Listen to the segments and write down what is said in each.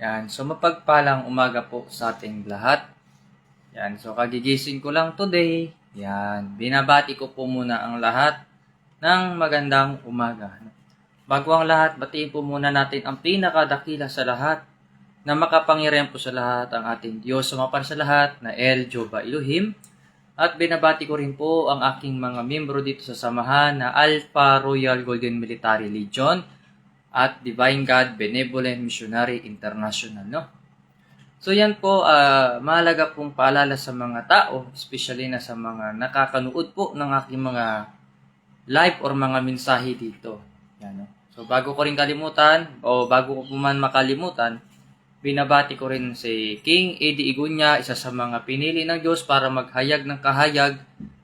Yan. So, mapagpalang umaga po sa ating lahat. Yan. So, kagigising ko lang today. Yan. Binabati ko po muna ang lahat ng magandang umaga. Bago ang lahat, batiin po muna natin ang pinakadakila sa lahat na makapangyarihan po sa lahat ang ating Diyos sumapar sa lahat na El Jehovah Elohim. At binabati ko rin po ang aking mga miyembro dito sa samahan na Alpha Royal Golden Military Legion at Divine God Benevolent Missionary International, no? So yan po, mahalaga pong paalala sa mga tao, especially na sa mga nakakanood po ng aking mga live or mga mensahe dito. Yan, no? So bago ko rin kalimutan, o bago ko po man makalimutan, binabati ko rin si King Eddie Igunya, isa sa mga pinili ng Diyos para maghayag ng kahayag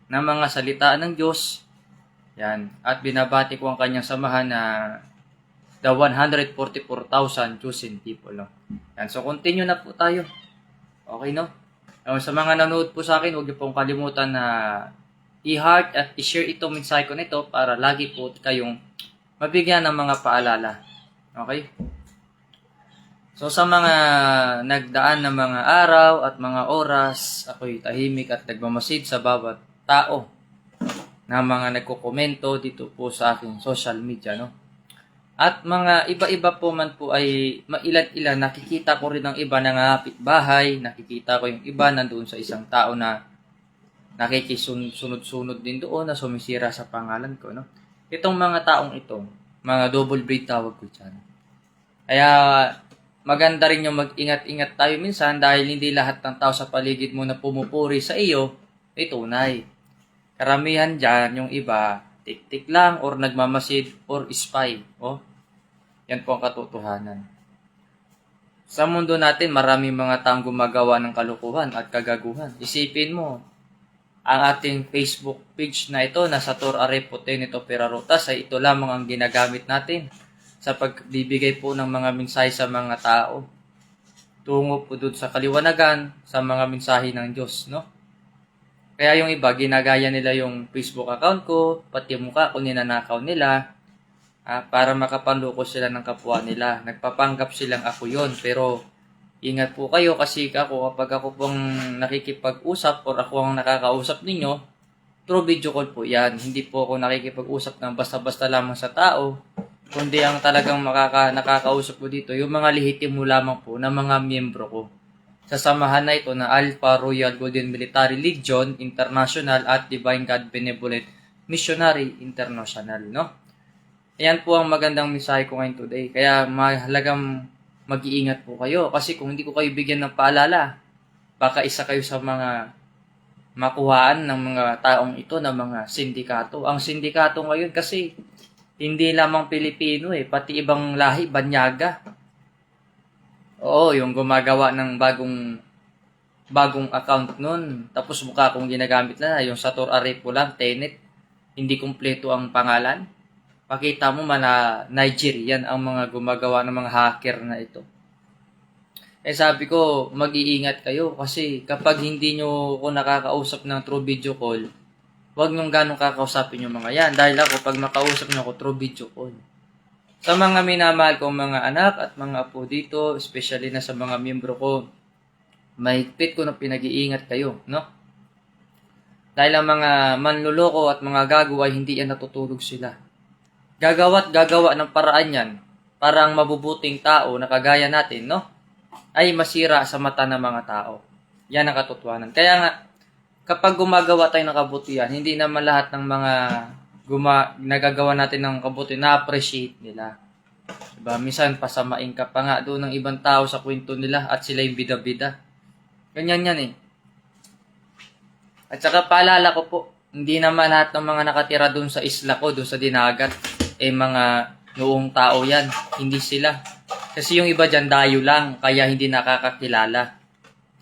ng mga salita ng Diyos. Yan. At binabati ko ang kanyang samahan na the 144,000 chosen people. No? Yan. So, continue na po tayo. Okay, no? Sa mga nanood po sa akin, huwag niyo pong kalimutan na i-heart at i-share itong mensahe ko nito para lagi po kayong mabigyan ng mga paalala. Okay? So, sa mga nagdaan ng mga araw at mga oras, ako'y tahimik at nagmamasid sa bawat tao na mga nagkokomento dito po sa aking social media, no? At mga iba-iba po man po ay mailan-ilan, nakikita ko rin ang iba na ngapit bahay, nakikita ko yung iba nandoon sa isang tao na nakikisunod-sunod din doon na sumisira sa pangalan ko, no? Itong mga taong ito, mga double breed tawag ko dyan. Kaya maganda rin yung mag-ingat-ingat tayo minsan dahil hindi lahat ng tao sa paligid mo na pumupuri sa iyo ay tunay. Karamihan dyan, yung iba, tik-tik lang or nagmamasid or spy. Oh, yan po ang katotohanan. Sa mundo natin, maraming mga taong gumagawa ng kalukuhan at kagaguhan. Isipin mo, ang ating Facebook page na ito, nasa Tor Arepote nito Perarotas, ay ito lamang ang ginagamit natin sa pagbibigay po ng mga mensahe sa mga tao. Tungo po doon sa kaliwanagan, sa mga mensahe ng Diyos, no? Kaya yung iba, ginagaya nila yung Facebook account ko, pati yung mukha ko, ninanakaw nila, para makapanloko sila ng kapwa nila. Nagpapanggap silang ako yon. Pero ingat po kayo kasi kapag ako pong nakikipag-usap or ako ang nakakausap ninyo, through video call po yan. Hindi po ako nakikipag-usap ng basta-basta lamang sa tao, kundi ang talagang nakakausap ko dito, yung mga lihitimo lamang po na mga miyembro ko. Sa samahan na ito na Alpha Royal Golden Military Legion International at Divine God Benevolent Missionary International, no? Ayan po ang magandang mensahe ko ngayon today. Kaya mahalagang mag-iingat po kayo. Kasi kung hindi ko kayo bigyan ng paalala, baka isa kayo sa mga makuhaan ng mga taong ito na mga sindikato. Ang sindikato ngayon kasi hindi lamang Pilipino pati ibang lahi, banyaga. Oo, yung gumagawa ng bagong account nun. Tapos mukha kong ginagamit na yung sa Tor Arepo lang, Tenet. Hindi kumpleto ang pangalan. Pakita mo Nigerian ang mga gumagawa ng mga hacker na ito. Sabi ko, mag-iingat kayo kasi kapag hindi nyo ako nakakausap ng through video call, huwag nyo ganong kakausapin yung mga yan. Dahil ako, pag makausap nyo ako through video call. Sa mga minamahal kong mga anak at mga apo dito, especially na sa mga miyembro ko, mahigpit ko na pinag-iingat kayo, no? Dahil ang mga manluloko at mga gago ay hindi yan natutulog sila. Gagawa ng paraan yan para ang mabubuting tao na kagaya natin, no, ay masira sa mata ng mga tao. Yan ang katotohanan. Kaya nga, kapag gumagawa tayo ng kabutihan, hindi naman lahat ng mga nagagawa natin ng kabutihan na-appreciate nila. Diba? Minsan, pasamain ka pa nga doon ng ibang tao sa kwento nila at sila yung bida-bida. Ganyan yan At saka paalala ko po, hindi naman lahat ng mga nakatira doon sa isla ko, doon sa Dinagat, mga noong tao yan. Hindi sila. Kasi yung iba dyan, dayo lang, kaya hindi nakakakilala.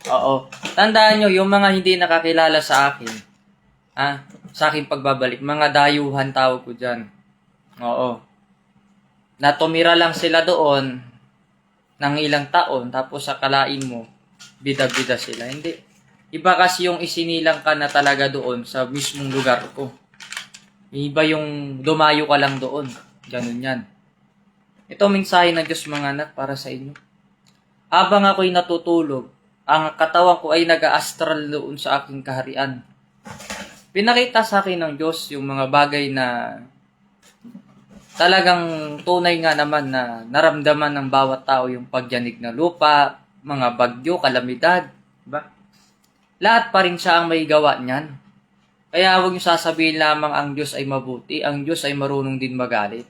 Oo. Tandaan nyo, yung mga hindi nakakilala sa akin, sa akin pagbabalik, mga dayuhan tawag ko dyan. Oo. Natumira lang sila doon ng ilang taon, tapos akalain mo, bida-bida sila. Hindi. Iba kasi yung isinilang ka na talaga doon sa mismong lugar ko. Iba yung dumayo ka lang doon. Ganun yan. Ito mensahe ng Diyos mga anak para sa inyo. Habang ako'y natutulog, ang katawan ko ay nag-astral doon sa aking kaharian. Pinakita sa akin ng Diyos yung mga bagay na talagang tunay nga naman na naramdaman ng bawat tao, yung pagyanig na lupa, mga bagyo, kalamidad, diba? Lahat pa rin siya ang may gawa niyan. Kaya huwag niyo sasabihin lamang ang Diyos ay mabuti, ang Diyos ay marunong din magalit.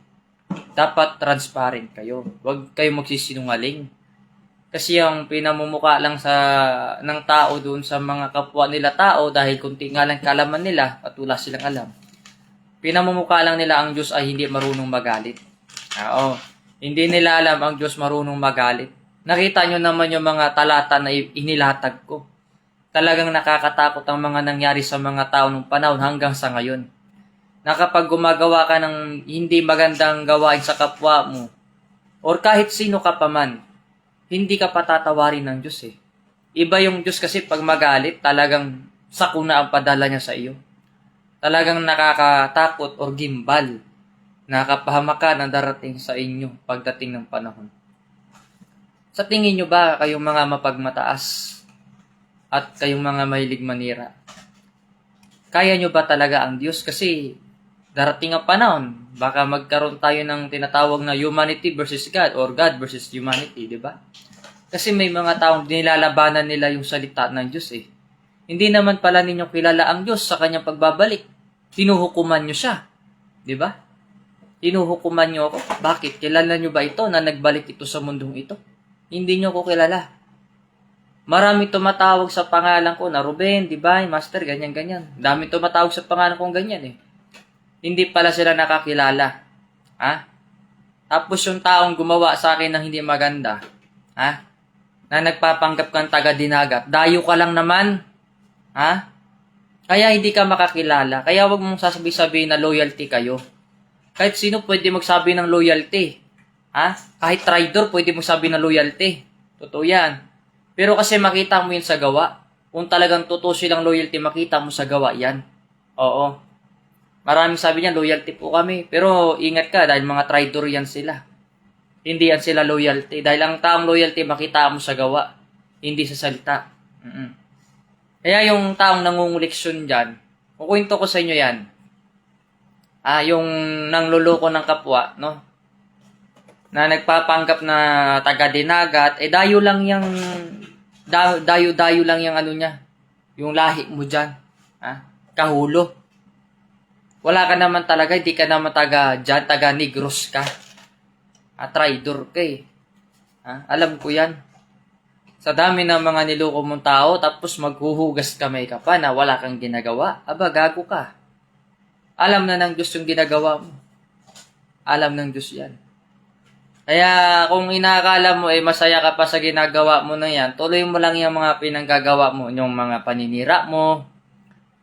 Dapat transparent kayo. Huwag kayo magsisinungaling. Kasi ang pinamumuka lang ng tao doon sa mga kapwa nila tao dahil kunti nga lang kalaman nila at wala silang alam. Pinamumuka lang nila ang Diyos ay hindi marunong magalit. Oo. Hindi nila alam ang Diyos marunong magalit. Nakita nyo naman yung mga talata na inilatag ko. Talagang nakakatakot ang mga nangyari sa mga tao nung panahon hanggang sa ngayon. Na kapag gumagawa ka ng hindi magandang gawain sa kapwa mo, or kahit sino ka pa man, hindi ka patatawarin ng Diyos eh. Iba yung Diyos kasi pag magalit, talagang sakuna ang padala niya sa iyo. Talagang nakakatakot or gimbal. Nakakapahamakan ang darating sa inyo pagdating ng panahon. Sa tingin nyo ba kayong mga mapagmataas at kayong mga mahilig manira? Kaya nyo ba talaga ang Diyos? Kasi darating ang panahon, baka magkaroon tayo ng tinatawag na humanity versus God or God versus humanity, di ba? Kasi may mga taong nilalabanan nila yung salita ng Diyos eh. Hindi naman pala ninyo kilala ang Diyos sa kanyang pagbabalik. Tinuhukuman nyo siya. Di ba? Tinuhukuman nyo ako. Bakit? Kilala nyo ba ito na nagbalik ito sa mundong ito? Hindi nyo ko kilala. Marami tumatawag sa pangalan ko na Ruben, Divine, Master, ganyan-ganyan. Dami tumatawag sa pangalan kong ganyan eh. Hindi pala sila nakakilala. Ha? Tapos yung taong gumawa sa akin ng hindi maganda, ha? Na nagpapanggap kang taga-dinagat, dayo ka lang naman. Ha? Kaya hindi ka makakilala. Kaya wag mong sasabi-sabihin na loyalty kayo. Kahit sino pwede magsabi ng loyalty. Ha? Kahit traidor pwede magsabi ng loyalty. Totoo yan. Pero kasi makita mo yun sa gawa. Kung talagang totoo silang loyalty, makita mo sa gawa yan. Oo. Maraming sabi niya, loyalty po kami. Pero ingat ka, dahil mga traidor yan sila. Hindi yan sila loyalty. Dahil ang taong loyalty, makita mo sa gawa. Hindi sa salita. Kaya yung taong nangunguleksyon dyan, kukwento ko sa inyo yan. Yung nangluloko ng kapwa, no? Na nagpapanggap na taga-dinagat, dayo lang yung, dayo lang yung ano niya. Yung lahi mo dyan. Kahulo. Wala ka naman talaga, hindi ka naman taga-Negros ka. Traidor ka eh. Alam ko yan. Sa dami ng mga niloko mong tao, tapos maghuhugas kamay ka pa na wala kang ginagawa, aba, gago ka. Alam na ng Diyos yung ginagawa mo. Alam ng Diyos yan. Kaya kung inakala mo masaya ka pa sa ginagawa mo na yan, tuloy mo lang yung mga pinanggagawa mo, yung mga paninira mo,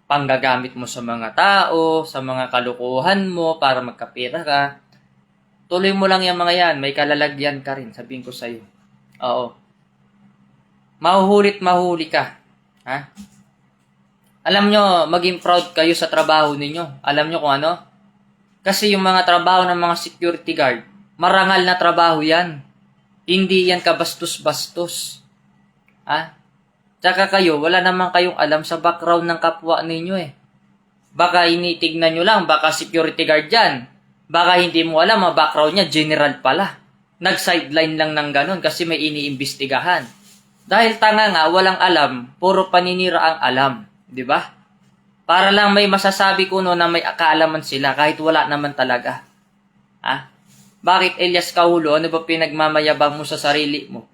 panggagamit mo sa mga tao, sa mga kalukuhan mo para magkapira ka. Tuloy mo lang yung mga yan, may kalalagyan ka rin, sabihin ko sa'yo. Oo. Mahuhulit mahuli ka. Alam nyo, maging proud kayo sa trabaho ninyo. Alam nyo kung ano? Kasi yung mga trabaho ng mga security guard, marangal na trabaho yan. Hindi yan kabastos-bastos. Tsaka kayo, wala naman kayong alam sa background ng kapwa ninyo eh. Baka initignan nyo lang, baka security guard yan. Baka hindi mo alam, ang background niya, general pala. Nag-sideline lang ng ganun kasi may iniimbestigahan. Dahil tanga nga, walang alam, puro paninira ang alam. Diba? Para lang may masasabi ko na may kaalaman sila kahit wala naman talaga. Bakit Elias Kahulo, ano ba pinagmamayabang mo sa sarili mo?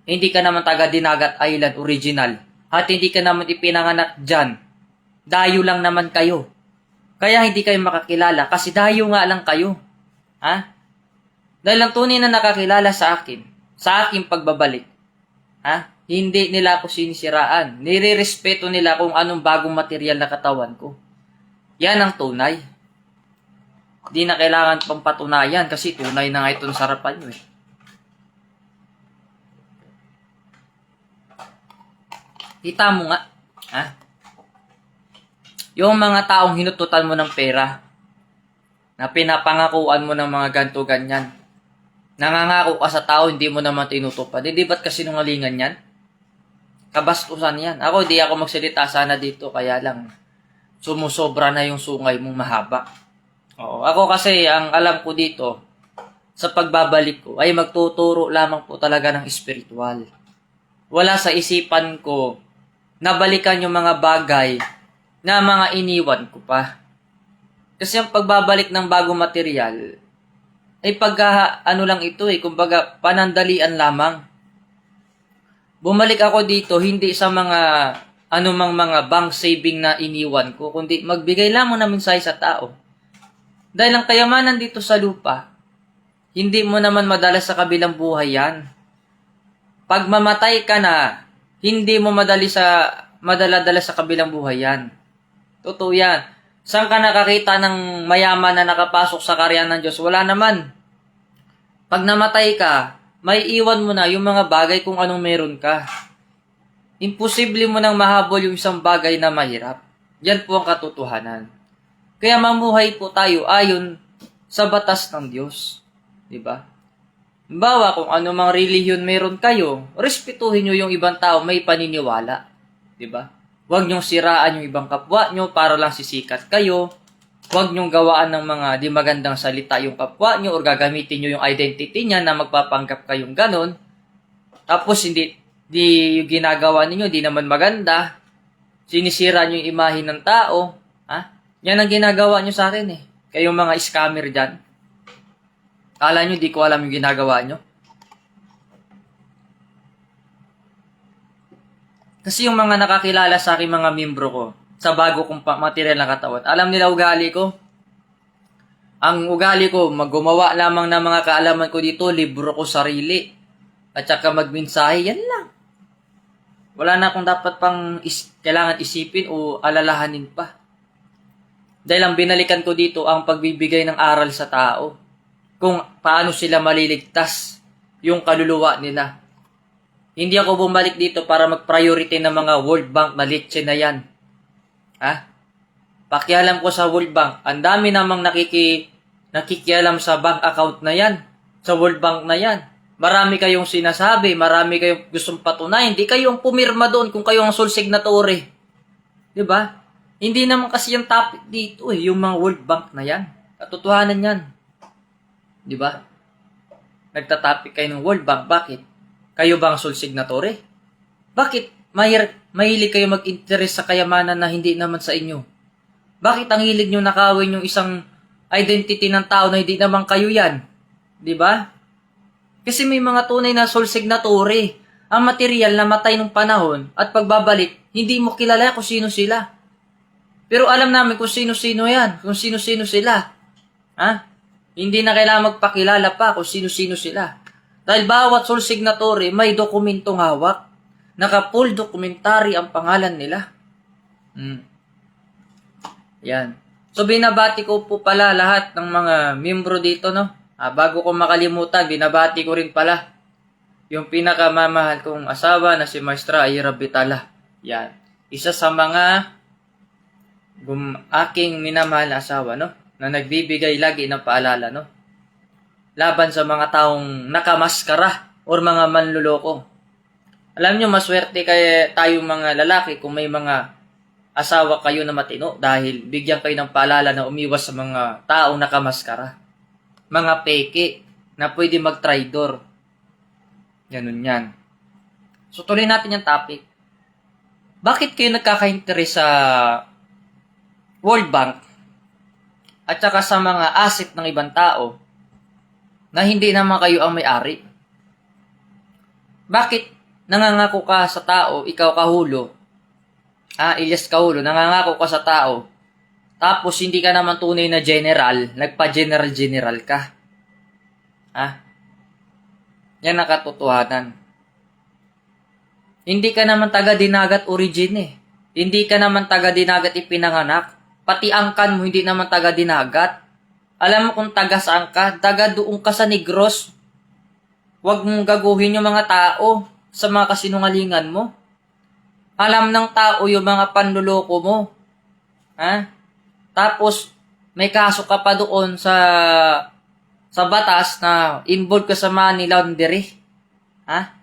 Hindi ka naman taga Dinagat Island original. At hindi ka naman ipinanganak dyan. Dayo lang naman kayo. Kaya hindi kayo makakilala kasi dayo nga lang kayo. Dahil ang tunay na nakakilala sa aking pagbabalik, hindi nila ako sinisiraan. Nire-respeto nila kung anong bagong material na katawan ko. Yan ang tunay. Di na kailangan pang patunayan kasi tunay na nga ito sa harapan nyo eh. Kita mo nga. Yung mga taong hinututan mo ng pera, na pinapangakuan mo ng mga ganto ganyan, Nangangako ka sa tao, hindi mo naman tinutupad. Hindi ba't kasinungalingan yan? Kabastusan yan. Ako, di ako magsalita sana dito, kaya lang sumusobra na yung sungay mong mahaba. Oo. Ako kasi, ang alam ko dito, sa pagbabalik ko, ay magtuturo lamang po talaga ng espiritual. Wala sa isipan ko na balikan yung mga bagay na mga iniwan ko pa. Kasi ang pagbabalik ng bagong material, ay ano lang ito kumbaga panandalian lamang. Bumalik ako dito, hindi sa mga anumang mga bank saving na iniwan ko, kundi magbigay lamang ng mensahe sa tao. Dahil ang kayamanan dito sa lupa, hindi mo naman madala sa kabilang buhay yan. Pag mamatay ka na, hindi mo madala-dala sa kabilang buhay yan. Totoo yan. Saan ka nakakita ng mayaman na nakapasok sa karyan ng Diyos? Wala naman. Pag namatay ka, may iwan mo na yung mga bagay kung anong meron ka. Imposible mo nang mahabol yung isang bagay na mahirap. Yan po ang katotohanan. Kaya mamuhay po tayo ayon sa batas ng Diyos. Diba? Halimbawa, kung ano mang relihiyon meron kayo, respetuhin nyo yung ibang tao may paniniwala. Diba? Huwag nyong siraan yung ibang kapwa nyo para lang sisikat kayo. Huwag nyong gawaan ng mga di magandang salita yung kapwa nyo or gagamitin nyo yung identity niya na magpapanggap kayong ganon. Tapos di yung ginagawa ninyo, di naman maganda. Sinisira nyo yung imahe ng tao. Ha? Yan ang ginagawa nyo sa akin Kayong mga scammer dyan. Kala nyo, di ko alam yung ginagawa nyo. Kasi yung mga nakakilala sa aking mga membro ko, sa bago kong material na katawan, alam nila ugali ko. Ang ugali ko, maggumawa lamang ng mga kaalaman ko dito, libro ko sarili. At saka magmensahe, yan lang. Wala na akong dapat pang kailangan isipin o alalahanin pa. Dahil ang binalikan ko dito ang pagbibigay ng aral sa tao. Kung paano sila maliligtas yung kaluluwa nila. Hindi ako bumalik dito para mag-priority ng mga World Bank na litse na yan. Ha? Pakialam ko sa World Bank, ang dami namang nakikialam sa bank account na yan. Sa World Bank na yan. Marami kayong sinasabi, marami kayong gustong patunayan. Hindi kayong pumirma doon kung kayo ang sole signatory. Diba? Hindi naman kasi yung topic dito yung mga World Bank na yan. Katotohanan yan. Diba? Nagtatopic kayo ng World Bank. Bakit? Kayo ba ang sole signatory? Bakit mahilig kayo mag-interest sa kayamanan na hindi naman sa inyo? Bakit ang hilig nyo nakawin yung isang identity ng tao na hindi naman kayo yan? Diba? Kasi may mga tunay na sole signatory. Ang material na matay nung panahon at pagbabalik, hindi mo kilala kung sino sila. Pero alam namin kung sino-sino yan, kung sino-sino sila. Ha? Hindi na kailangan magpakilala pa kung sino-sino sila. Dahil bawat sole signatory may dokumentong hawak. Naka-full documentary ang pangalan nila. Yan. So binabati ko po pala lahat ng mga miyembro dito, no? Bago ko makalimutan, binabati ko rin pala yung pinakamamahal kong asawa na si Maestra Ira Bitala. Yan. Isa sa mga aking minamahal na asawa, no? Na nagbibigay lagi ng paalala, no? Laban sa mga taong nakamaskara or mga manluloko. Alam nyo, maswerte kaya tayong mga lalaki kung may mga asawa kayo na matino dahil bigyan kayo ng paalala na umiwas sa mga taong nakamaskara. Mga peke na pwede mag-traidor. Ganun yan. So, tuloy natin yung topic. Bakit kayo nagkaka-interest sa World Bank at saka sa mga asset ng ibang tao na hindi naman kayo ang may-ari? Bakit nangangako ka sa tao, ikaw Kahulo, Ilyas Kahulo, nangangako ka sa tao, tapos hindi ka naman tunay na general, nagpa-general ka? Yan ang katotohanan. Hindi ka naman taga-dinagat origin Hindi ka naman taga-dinagat ipinanganak. Pati angkan mo hindi naman taga-dinagat. Alam mo kung taga saan ka? Taga doon ka sa Negros. Huwag mong gaguhin yung mga tao sa mga kasinungalingan mo. Alam ng tao yung mga panluloko mo. Tapos, may kaso ka pa doon sa sa batas na involved ka sa money laundry. Ha?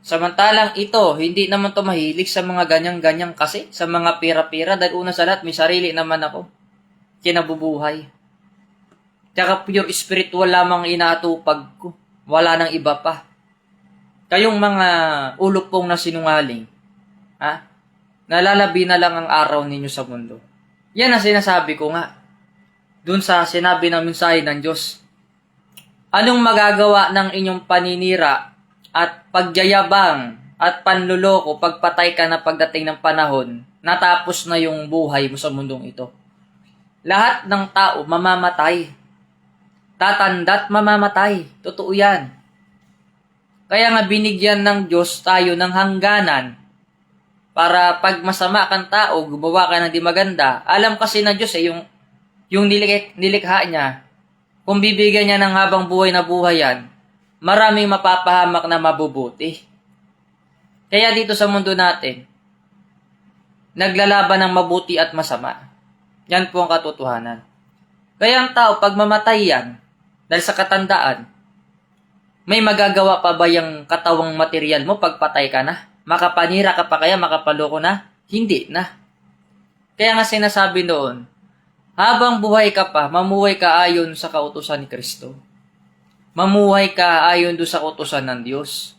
Samantalang ito, hindi naman to mahilig sa mga ganyan-ganyan kasi, sa mga pira-pira, dahil una sa lahat, may sarili naman ako. Kinabubuhay. Tsaka pure spiritual lamang inaatupag ko. Wala nang iba pa. Kayong mga ulupong na sinungaling, ha? Nalalabi na lang ang araw ninyo sa mundo. Yan ang sinasabi ko nga. Dun sa sinabi ng mensahe ng Diyos. Anong magagawa ng inyong paninira at pagyayabang at panluloko pagpatay ka na pagdating ng panahon, natapos na yung buhay mo sa mundong ito? Lahat ng tao mamamatay. Tatanda't mamamatay. Totoo yan. Kaya nga binigyan ng Diyos tayo ng hangganan para pag masama kang tao, gumawa ka ng di maganda, alam kasi ng Diyos yung nilikha niya, kung bibigyan niya ng habang buhay na buhay yan, maraming mapapahamak na mabubuti. Kaya dito sa mundo natin, naglalaban ng mabuti at masama. Yan po ang katotohanan. Kaya ang tao, pag mamatay yan, dahil sa katandaan, may magagawa pa ba yung katawang material mo pag patay ka na? Makapanira ka pa kaya? Makapaloko na? Hindi na. Kaya nga sinasabi noon, habang buhay ka pa, mamuhay ka ayon sa kautusan ni Kristo. Mamuhay ka ayon do sa kautusan ng Diyos.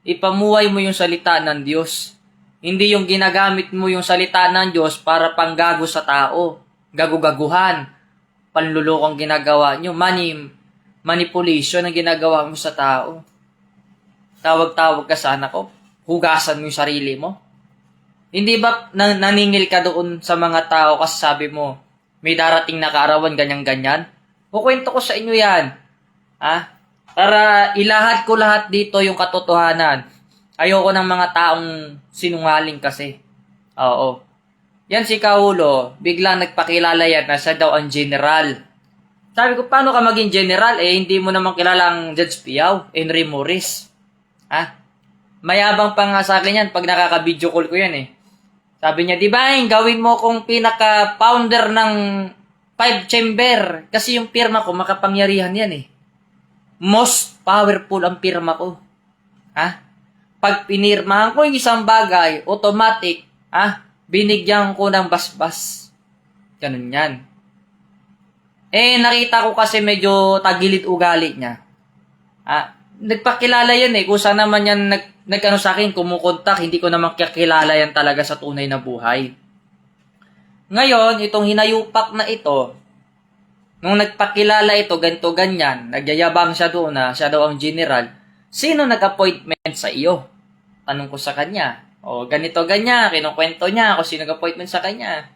Ipamuhay mo yung salita ng Diyos. Hindi yung ginagamit mo yung salita ng Diyos para panggago sa tao. Gago-gaguhan. Panlulokong ginagawa nyo. Manipulation ang ginagawa mo sa tao. Tawag-tawag ka sa anak ko. Hugasan mo yung sarili mo. Hindi ba naningil ka doon sa mga tao kasi sabi mo, may darating na kaarawan, ganyan-ganyan? Kukwento ko sa inyo yan. Ha? Para ilahad ko lahat dito yung katotohanan. Ayoko ng mga taong sinungaling kasi. Oo. Yan si Kaulo, biglang nagpakilala yan na siya daw ang general. Sabi ko, paano ka maging general? Hindi mo naman kilala ang Judge Piao, Henry Morris. Ha? Mayabang pa nga sa akin yan pag nakaka-video call ko yan Sabi niya, di ba, gawin mo kong pinaka-founder ng 5 chamber. Kasi yung pirma ko, makapangyarihan yan Most powerful ang pirma ko. Ha? Pag pinirmahan ko yung isang bagay, automatic, binigyan ko ng basbas. Ganun yan. Nakita ko kasi medyo tagilid ugali niya. Nagpakilala yan kung saan naman yan nagkano sa akin, kumukontak, hindi ko naman kakilala yan talaga sa tunay na buhay. Ngayon, itong hinayupak na ito, nung nagpakilala ito, ganito ganyan, nagyayabang siya doon na siya daw ang general, sino nag-appointment sa iyo? Tanong ko sa kanya. Ganito ganyan, kinukwento niya ako sino nag-appointment sa kanya.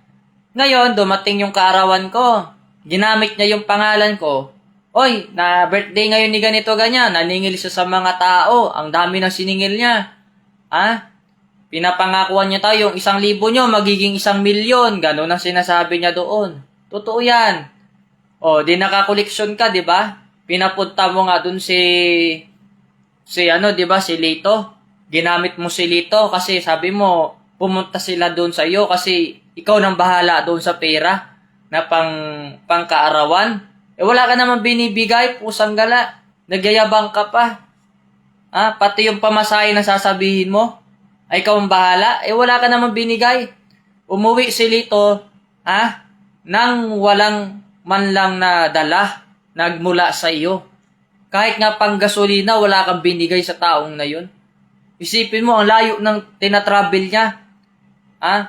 Ngayon, dumating yung kaarawan ko, ginamit niya yung pangalan ko, oy, na birthday ngayon ni ganito ganyan, naningil siya sa mga tao, ang dami ng siningil niya. Pinapangakuan niya tayo, yung 1,000 nyo, magiging 1,000,000, gano'n ang sinasabi niya doon. Totoo yan. Di nakakoleksyon ka, di ba? Pinapunta mo nga doon di ba, si Lito. Ginamit mo si Lito kasi sabi mo, pumunta sila doon sa iyo kasi ikaw nang bahala doon sa pera na pangkaarawan. Wala ka naman binibigay, pusang gala. Nagyayabang ka pa. Pati yung pamasahe na sasabihin mo, ay ikaw ang bahala. Wala ka naman binigay. Umuwi si Lito, nang walang man lang na dala, nagmula sa iyo. Kahit nga pang gasolina, wala kang binigay sa taong na yun. Isipin mo, ang layo ng tinatravel niya.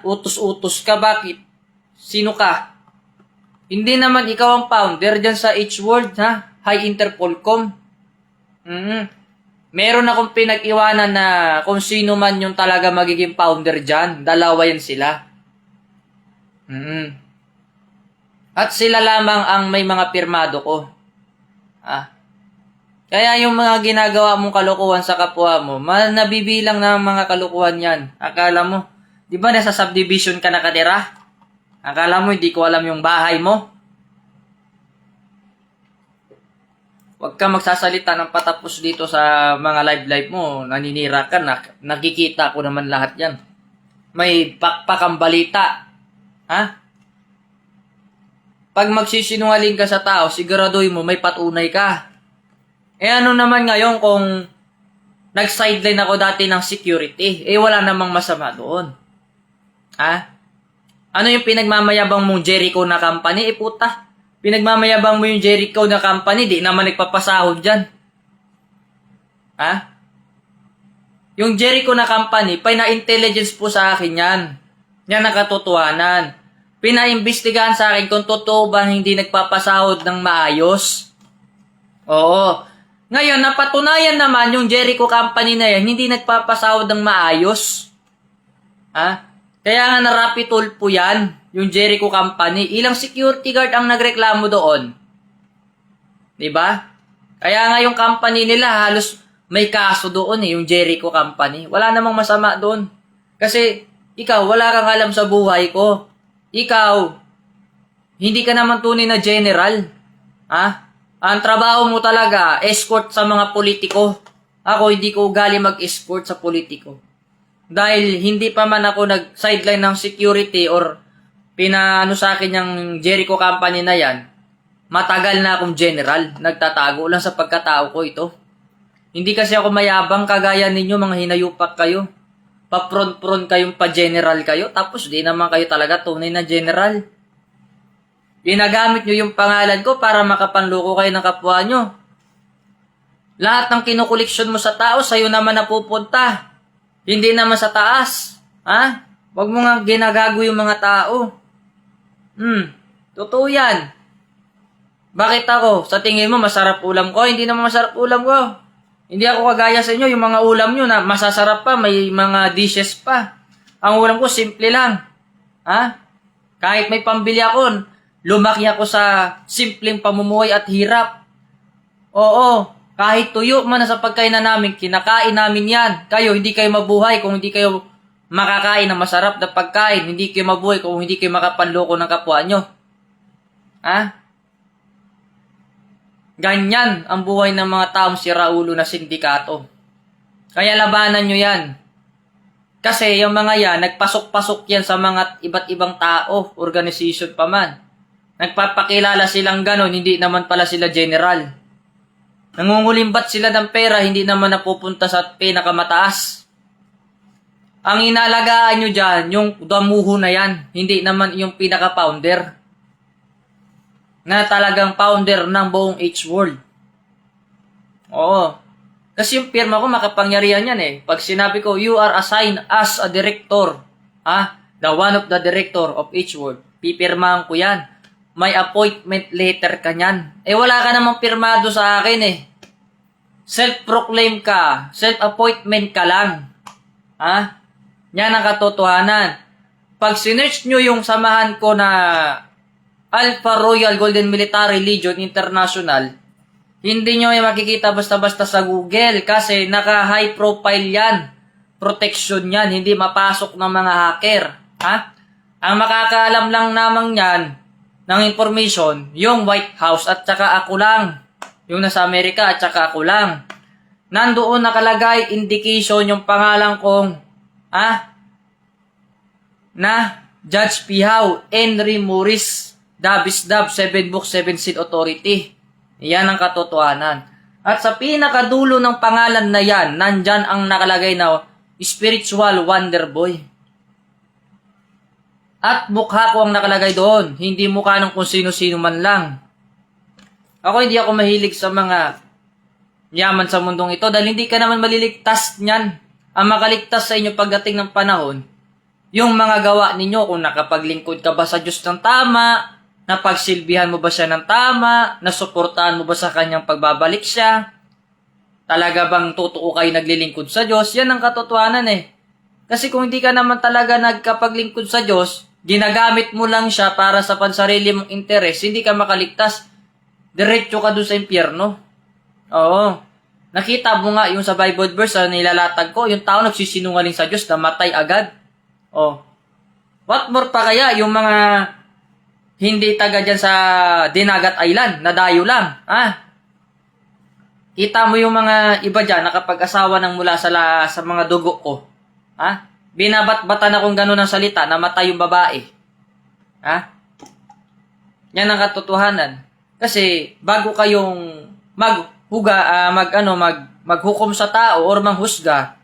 Utos-utos ka, bakit? Sino ka? Hindi naman ikaw ang founder dyan sa H-World, High Interpolcom. Meron akong pinag-iwanan na kung sino man yung talaga magiging founder dyan. Dalawa yan sila. At sila lamang ang may mga pirmado ko. Kaya yung mga ginagawa mong kalokohan sa kapwa mo, nabibilang na mga kalokohan yan. Akala mo, di ba nasa subdivision ka nakatira? Akala mo, hindi ko alam yung bahay mo? Huwag ka magsasalita ng patapos dito sa mga live mo. Naninira ka, nakikita ko naman lahat yan. May pakpakang balita. pag magsisinungaling ka sa tao, siguraduhin mo may patunay ka. Ano naman ngayon kung nag-sideline ako dati ng security, wala namang masama doon. Ano yung pinagmamayabang mong Jericho na company? Puta, pinagmamayabang mo yung Jericho na company, di naman nagpapasahod dyan. Yung Jericho na company, pina-intelligence po sa akin yan. Yan ang katotohanan. Pinaimbestigahan sa akin kung totoo ba hindi nagpapasahod ng maayos. Oo. Ngayon, napatunayan naman yung Jericho company na yan, hindi nagpapasahod ng maayos. Kaya nga na-rapid tulpo yan, yung Jericho company. Ilang security guard ang nagreklamo doon. Diba? Kaya nga yung company nila halos may kaso doon yung Jericho company. Wala namang masama doon. Kasi ikaw, wala kang alam sa buhay ko. Ikaw, hindi ka naman tunay na general. Ang trabaho mo talaga, escort sa mga politiko. Ako, hindi ko ugali mag-escort sa politiko. Dahil hindi pa man ako nag-sideline ng security or pinaano sa akin yung Jericho company na yan, matagal na akong general. Nagtatago lang sa pagkatao ko ito. Hindi kasi ako mayabang kagaya ninyo, mga hinayupak kayo. Pa-front kayong pa-general kayo, tapos di naman kayo talaga tunay na general. Ginagamit nyo yung pangalan ko para makapanloko kayo ng kapwa nyo. Lahat ng kinukoleksyon mo sa tao, sa'yo naman napupunta. Hindi naman sa taas. Huwag mo nga ginagago yung mga tao. Totoo yan. Bakit ako? Sa tingin mo, masarap ulam ko? Hindi naman masarap ulam ko. Hindi ako kagaya sa inyo, yung mga ulam nyo na masasarap pa, may mga dishes pa. Ang ulam ko, simple lang. Kahit may pambili ako, lumaki ako sa simpleng pamumuhay at hirap. Oo, kahit tuyo man sa pagkainan namin, kinakain namin yan. Kayo, hindi kayo mabuhay kung hindi kayo makakain ng masarap na pagkain. Hindi kayo mabuhay kung hindi kayo makapanloko ng kapwa nyo. Ganyan ang buhay ng mga taong siraulo na sindikato. Kaya labanan nyo yan. Kasi yung mga yan, nagpasok-pasok yan sa mga iba't ibang tao, organization pa man. Nagpapakilala silang ganon, hindi naman pala sila general. Nangungulimbat sila ng pera, hindi naman napupunta sa pinakamataas. Ang inaalagaan nyo dyan, yung damuho na yan, hindi naman yung pinaka-founder. Na talagang founder ng buong H-World. Oo. Kasi yung firma ko, makapangyarihan yan Pag sinabi ko, you are assigned as a director, the one of the director of H-World, pipirmahan ko yan. May appointment letter ka nyan. Wala ka namang pirmado sa akin Self-proclaim ka. Self-appointment ka lang. Yan ang katotohanan. Pag sinearch nyo yung samahan ko na Alpha Royal Golden Military Legion International, hindi nyo yung makikita basta-basta sa Google kasi naka-high profile yan. Protection yan. Hindi mapasok ng mga hacker. Ang makakaalam lang naman yan ng information, yung White House at saka ako lang. Yung nasa Amerika at saka ako lang. Nandoon nakalagay indication yung pangalan kong na Judge Pihaw Henry Morris Dabisdab 7 Book 7 Seal Authority. Yan ang katotohanan. At sa pinakadulo ng pangalan na yan, nandyan ang nakalagay na Spiritual Wonder Boy. At mukha ko ang nakalagay doon. Hindi mukha ng kung sino-sino man lang. Ako hindi ako mahilig sa mga yaman sa mundong ito dahil hindi ka naman maliligtas niyan. Ang makaligtas sa inyo pagdating ng panahon, yung mga gawa ninyo, kung nakapaglingkod ka ba sa Diyos ng tama, napagsilbihan mo ba siya ng tama, nasuportahan mo ba sa kanyang pagbabalik siya, talaga bang totoo kayo naglilingkod sa Diyos, yan ang katotohanan Kasi kung hindi ka naman talaga nagkapaglingkod sa Diyos, ginagamit mo lang siya para sa pansarili mong interes, hindi ka makaligtas, diretso ka doon sa impyerno. Oo. Nakita mo nga yung sa Bible verse na nilalatag ko, yung tao nagsisinungaling sa Diyos, namatay agad. What more pa kaya yung mga hindi taga dyan sa Dinagat Island, nadayo lang. Kita mo yung mga iba dyan, nakapag-asawa ng mula sa mga dugo ko. Binabat-batan akong gano'n ng salita, namatay yung babae. Yan ang katotohanan. Kasi bago kayong maghukom sa tao or manghusga,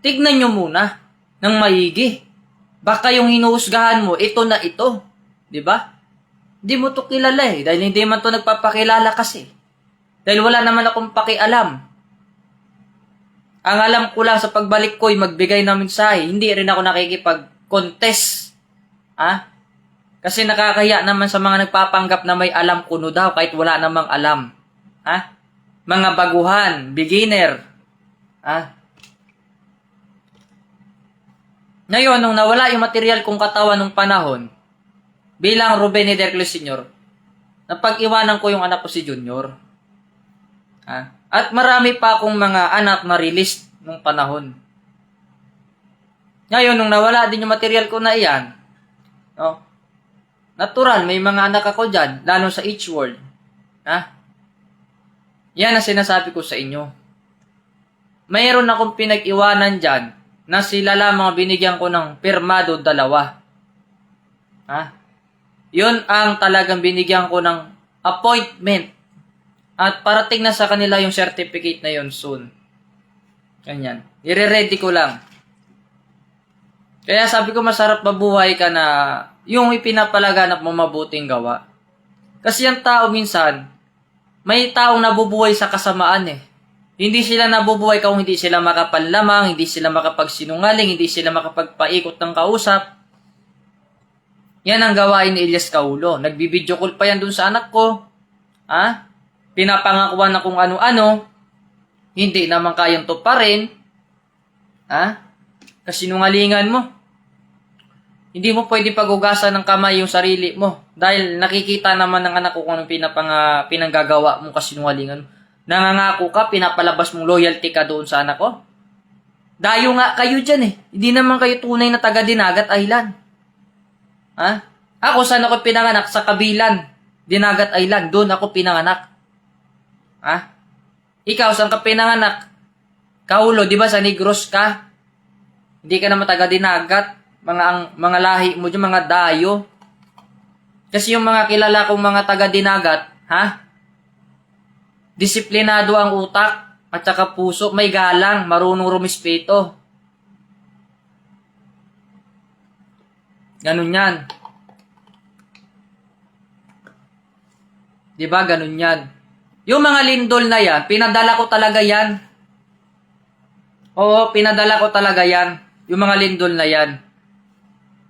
tignan nyo muna ng maigi. Baka yung hinuhusgahan mo, ito na ito. Di ba? Hindi mo to kilala eh. Dahil hindi man to nagpapakilala kasi. Dahil wala naman akong pakialam. Ang alam ko lang sa pagbalik ko ay magbigay ng mensahe. Hindi rin ako nakikipag-contest. Kasi nakakahiya naman sa mga nagpapanggap na may alam kuno daw kahit wala namang alam. Mga baguhan, beginner. Ngayon, nung nawala yung material kong katawan nung panahon, bilang Ruben Edercles Sr., napag-iwanan ko yung anak ko si Junior. At marami pa akong mga anak na released nung panahon. Ngayon, nung nawala din yung material ko na iyan, natural, may mga anak ako dyan, lalo sa H-World. Yan ang sinasabi ko sa inyo. Mayroon akong pinag-iwanan dyan na sila lamang binigyan ko ng pirmado 2. Yun ang talagang binigyan ko ng appointment. At parating na sa kanila yung certificate na yun soon. Ganyan. Ire-ready ko lang. Kaya sabi ko masarap mabuhay ka na yung ipinapalaganap mo mabuting gawa. Kasi yung tao minsan, may taong nabubuhay sa kasamaan eh. Hindi sila nabubuhay kung hindi sila makapanlamang, hindi sila makapagsinungaling, hindi sila makapagpaikot ng kausap. Yan ang gawain ni Elias Kaulo. Nagbibideo call pa yan dun sa anak ko. Pinapangakuan na kung ano-ano. Hindi naman kayang tuparin. Kasinungalingan mo. Hindi mo pwede pagugasan ng kamay yung sarili mo. Dahil nakikita naman ng anak ko kung anong pinanggagawa mong kasinungalingan. Nangangako ka, pinapalabas mong loyalty ka doon sa anak ko. Dayo nga kayo dyan eh. Hindi naman kayo tunay na taga-Dinagat Island. Ako saan ako pinanganak? Sa Kabilan. Dinagat Island. Doon ako pinanganak. Ikaw saan ka pinanganak? Kaulo, di ba sa Negros ka? Hindi ka naman taga-Dinagat. Mga lahi mo dyan, mga dayo. Kasi yung mga kilala kong mga taga-Dinagat, disiplinado ang utak at saka puso, may galang, marunong rumispeto. Ganun yan. Diba? Ganun yan. Yung mga lindol na yan, pinadala ko talaga yan. Oo, pinadala ko talaga yan. Yung mga lindol na yan.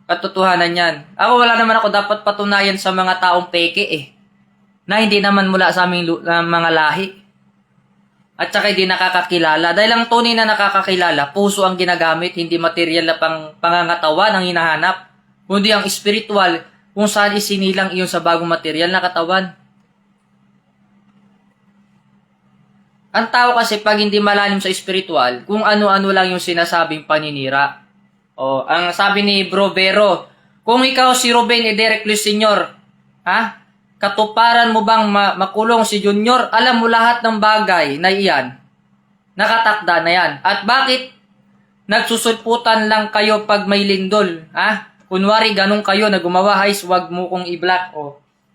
Katotohanan yan. Ako wala naman ako dapat patunayan sa mga taong peke eh. Na hindi naman mula sa aming mga lahi. At saka hindi nakakakilala. Dahil ang tunay na nakakakilala, puso ang ginagamit, hindi material na pangangatawan ang hinahanap. Kundi ang spiritual, kung saan isinilang iyon sa bagong material na katawan. Ang tao kasi pag hindi malalim sa spiritual, kung ano-ano lang yung sinasabing paninira. Ang sabi ni Bro Vero, kung ikaw si Ruben Edercles Sr., katuparan mo bang makulong si Junior? Alam mo lahat ng bagay na iyan. Nakatakda na yan. At bakit nagsusulputan lang kayo pag may lindol? Kunwari, ganun kayo na gumawa, wag mo kong i-block.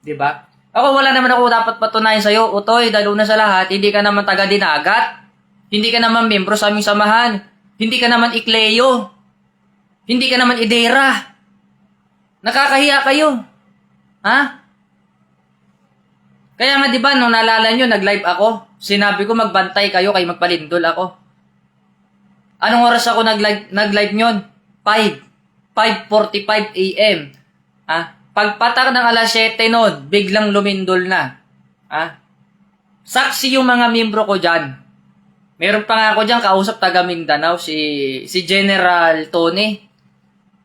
Diba? Ako, wala naman ako dapat patunayan sa'yo. Utoy, dahil una sa lahat, hindi ka naman taga-Dinagat. Hindi ka naman membro sa aming samahan. Hindi ka naman Ikleyo. Hindi ka naman Idera. Nakakahiya kayo. Kaya nga, di ba, nung naalala nyo, nag-live ako. Sinabi ko, magbantay kayo, kayo magpalindol ako. Anong oras ako nag-live nyon? 5:45 a.m. Pagpatak ng alas 7 nun, biglang lumindol na. Saksi yung mga membro ko dyan. Meron pa nga ako dyan, kausap taga Mindanao, si General Tony.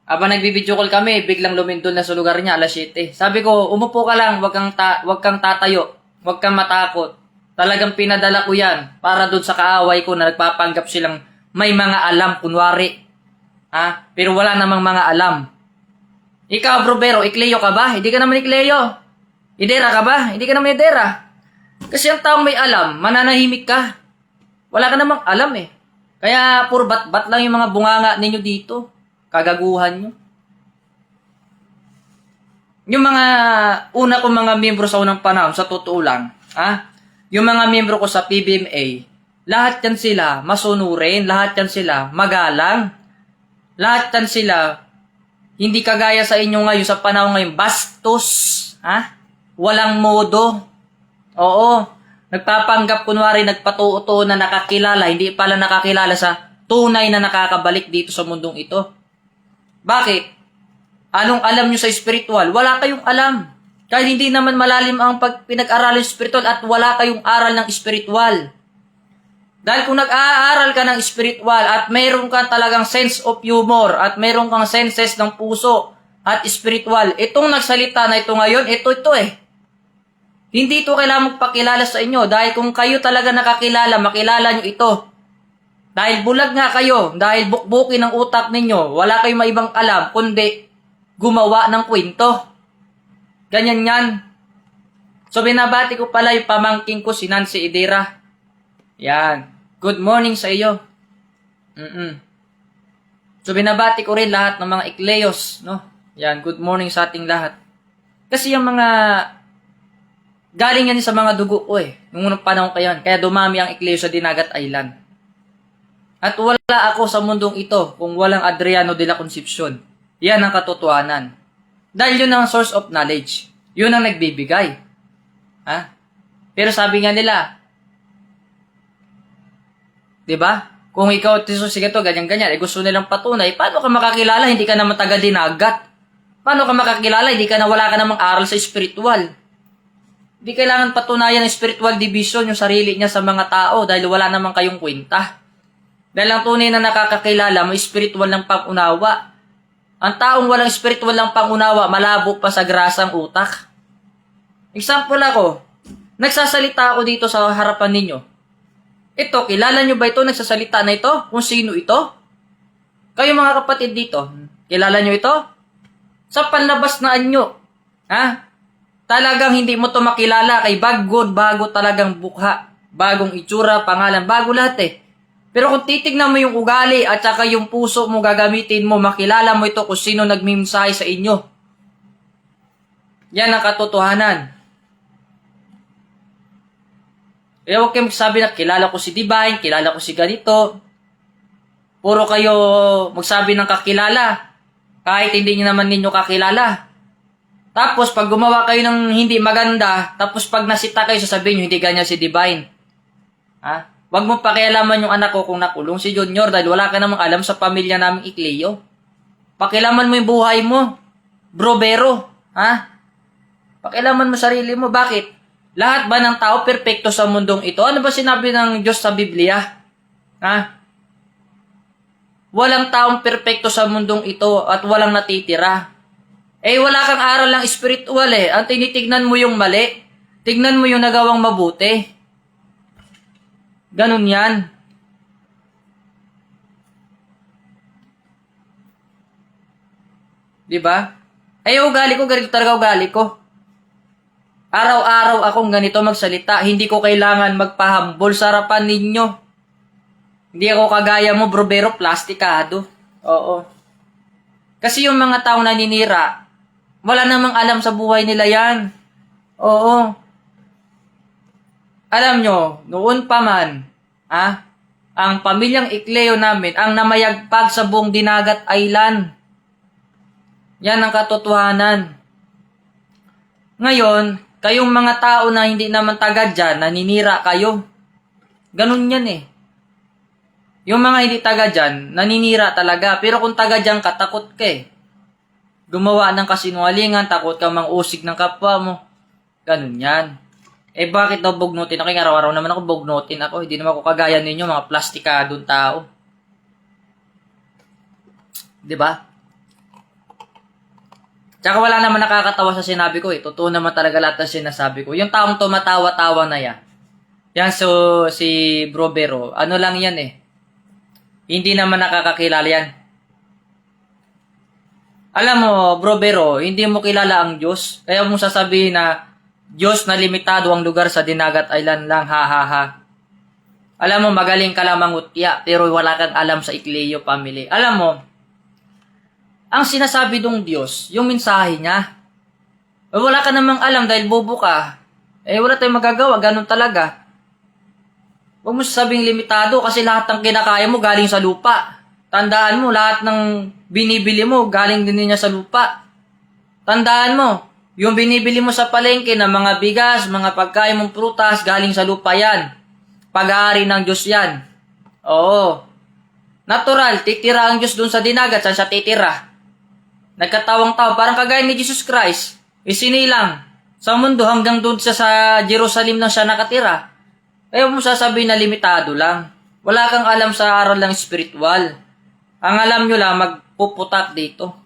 Aba nagbibideo call kami, biglang lumindol na sa lugar niya, alas 7. Sabi ko, umupo ka lang, wag kang tatayo, wag kang matakot. Talagang pinadala ko yan para doon sa kaaway ko na nagpapanggap silang may mga alam, kunwari. Pero wala namang mga alam. Ikaw, Bro Vero, Ikleyo ka ba? Hindi ka naman Ikleyo. Idera ka ba? Hindi ka naman Idera. Kasi ang taong may alam, mananahimik ka. Wala ka namang alam eh. Kaya puro bat-bat lang yung mga bunganga ninyo dito. Kagaguhan nyo. Yung mga una kong mga miyembro sa unang panahon, sa totoo lang, yung mga miyembro ko sa PBMA, lahat yan sila masunurin, lahat yan sila magalang, lahat yan sila hindi kagaya sa inyo ngayon, sa panahon ngayon, bastos, walang modo. Oo, nagpapanggap kunwari, nagpatuo na nakakilala, hindi pala nakakilala sa tunay na nakakabalik dito sa mundong ito. Bakit? Anong alam nyo sa spiritual? Wala kayong alam. Kahit hindi naman malalim ang pinag-aralan spiritual at wala kayong aral ng spiritual. Dahil kung nag-aaral ka ng spiritual at mayroon kang talagang sense of humor at mayroon kang senses ng puso at spiritual, itong nagsalita na ito ngayon, ito eh. Hindi ito kailangan magpakilala sa inyo dahil kung kayo talaga nakakilala, makilala nyo ito. Dahil bulag nga kayo, dahil bukbukin ng utak ninyo, wala kayong maibang alam, kundi gumawa ng kwento. Ganyan yan. So, binabati ko pala yung pamangking ko, si Nancy Idera. Yan. Good morning sa iyo. So, binabati ko rin lahat ng mga Ikleos, no? Yan, good morning sa ating lahat. Kasi yung mga galing yan sa mga dugo ko nung unang panahon kaya dumami ang Ikleo sa Dinagat Island. At wala ako sa mundong ito kung walang Adriano de la Concepcion. Yan ang katotohanan. Dahil yun ang source of knowledge. Yun ang nagbibigay. Pero sabi nga nila, diba? Kung ikaw, sige to, ganyan-ganyan, gusto nilang patunay, paano ka makakilala? Hindi ka naman taga Dinagat. Paano ka makakilala? Wala ka namang aral sa spiritual. Hindi kailangan patunayan ng spiritual division yung sarili niya sa mga tao dahil wala namang kayong kwenta. Dahil ang tunay na nakakakilala, may spiritual ng pag-unawa. Ang taong walang spiritual ng pangunawa, malabo pa sa grasang utak. Example ako, nagsasalita ako dito sa harapan ninyo. Ito, kilala nyo ba ito? Nagsasalita na ito? Kung sino ito? Kayo mga kapatid dito, kilala nyo ito? Sa panlabas na anyo, talagang hindi mo to makilala kay bago talagang bukha, bagong itsura, pangalan, bago lahat Pero kung titignan mo yung ugali at saka yung puso mo gagamitin mo, makilala mo ito kung sino nagmimensahe sa inyo. Yan ang katotohanan. Kaya huwag kayo magsabi na kilala ko si Divine, kilala ko si ganito. Puro kayo magsabi ng kakilala, kahit hindi naman ninyo kakilala. Tapos pag gumawa kayo ng hindi maganda, tapos pag nasita kayo, sasabihin nyo hindi ganyan si Divine. Wag mo pakialaman yung anak ko kung nakulong si Junior dahil wala ka namang alam sa pamilya naming Ikleo. Pakialaman mo yung buhay mo. Brobero. Pakialaman mo sarili mo. Bakit? Lahat ba ng tao perpekto sa mundong ito? Ano ba sinabi ng Diyos sa Biblia? Walang taong perpekto sa mundong ito at walang natitira. Wala kang aral ng spiritual Ang tinitignan mo yung mali. Tignan mo yung nagawang mabuti. Ganun yan. Diba? Ugali ko, ganito talaga ugali ko. Araw-araw akong ganito magsalita. Hindi ko kailangan magpahambol sa harapan ninyo. Hindi ako kagaya mo, brobero, plastikado. Oo. Kasi yung mga taong naninira, wala namang alam sa buhay nila yan. Oo. Alam nyo, noon pa man, ang pamilyang Ikleo namin ang namayagpag sa buong Dinagat Island. Yan ang katotohanan. Ngayon, kayong mga tao na hindi naman taga dyan, naninira kayo. Ganun yan Yung mga hindi taga dyan, naninira talaga. Pero kung taga dyan ka, takot ka Gumawa ng kasinungalingan, takot ka mang-usig ng kapwa mo. Ganun yan. Bakit daw bugnutin ako? Araw-araw naman ako bugnutin ako. Hindi naman ako kagaya ninyo, mga plastikadong tao. Diba? Tsaka wala naman nakakatawa sa sinabi ko Totoo naman talaga lahat ng sinasabi ko. Yung taong tumatawa-tawa na yan. Yan, so, si Bro Bero, ano lang yan Hindi naman nakakakilala yan. Alam mo, Bro Bero, hindi mo kilala ang Diyos. Kaya mo sasabihin na Diyos na limitado ang lugar sa Dinagat Island lang, ha. Alam mo, magaling ka lang mangutya, pero wala kang alam sa Ikleo family. Alam mo, ang sinasabi ng Diyos, yung mensahe niya, Wala ka namang alam dahil bobo ka. Wala tayong magagawa. Ganun talaga. Huwag mo sabing limitado kasi lahat ng kinakaya mo galing sa lupa. Tandaan mo, lahat ng binibili mo galing din niya sa lupa. Tandaan mo, yung binibili mo sa palengke na mga bigas, mga pagkain mong prutas, galing sa lupa yan. Pag-aari ng Diyos yan. Oo. Natural, titira ang Diyos dun sa dinagat, saan siya titira? Nagkatawang tao, parang kagaya ni Jesus Christ. Isinilang sa mundo hanggang dun siya sa Jerusalem na siya nakatira. Huwag mo sasabihin na limitado lang. Wala kang alam sa aral ng spiritual. Ang alam nyo lang, magpuputak dito.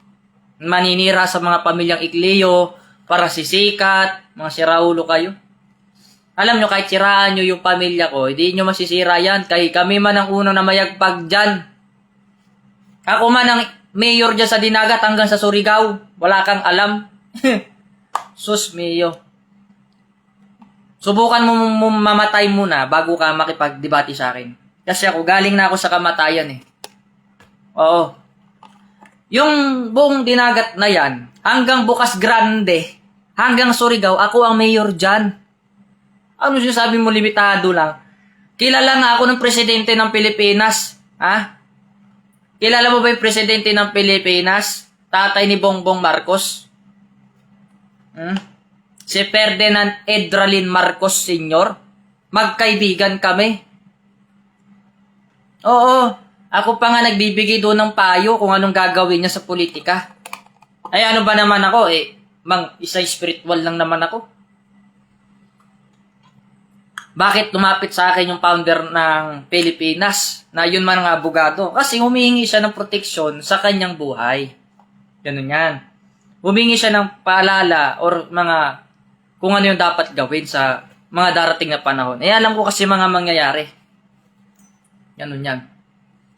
Maninira sa mga pamilyang ikleyo, para sisikat, mga siraulo kayo. Alam nyo, kahit siraan nyo yung pamilya ko, hindi nyo masisira yan. Kaya kami man ang unang na mayagpag dyan. Ako man ang mayor dyan sa Dinagat hanggang sa Surigao. Wala kang alam. Sus mio. Subukan mo mamatay muna bago ka makipagdebate sa akin. Kasi ako, galing na ako sa kamatayan eh. Oo. Yung buong Dinagat na yan, hanggang Bukas Grande, hanggang Surigao, ako ang mayor dyan. Ano sinasabi mo, limitado lang? Kilala nga ako ng presidente ng Pilipinas. Ha? Kilala mo ba yung presidente ng Pilipinas? Tatay ni Bongbong Marcos? Si Ferdinand Edralin Marcos Sr. Magkaibigan kami. Oo, ako pa nga nagbibigay doon ng payo kung anong gagawin niya sa politika. Ano ba naman ako? Isa spiritual lang naman ako. Bakit lumapit sa akin yung founder ng Pilipinas na yun man ang abogado? Kasi humihingi siya ng proteksyon sa kanyang buhay. Ganun yan. Humingi siya ng paalala or mga kung ano yung dapat gawin sa mga darating na panahon. Alam ko kasi mga mangyayari. Ganun yan.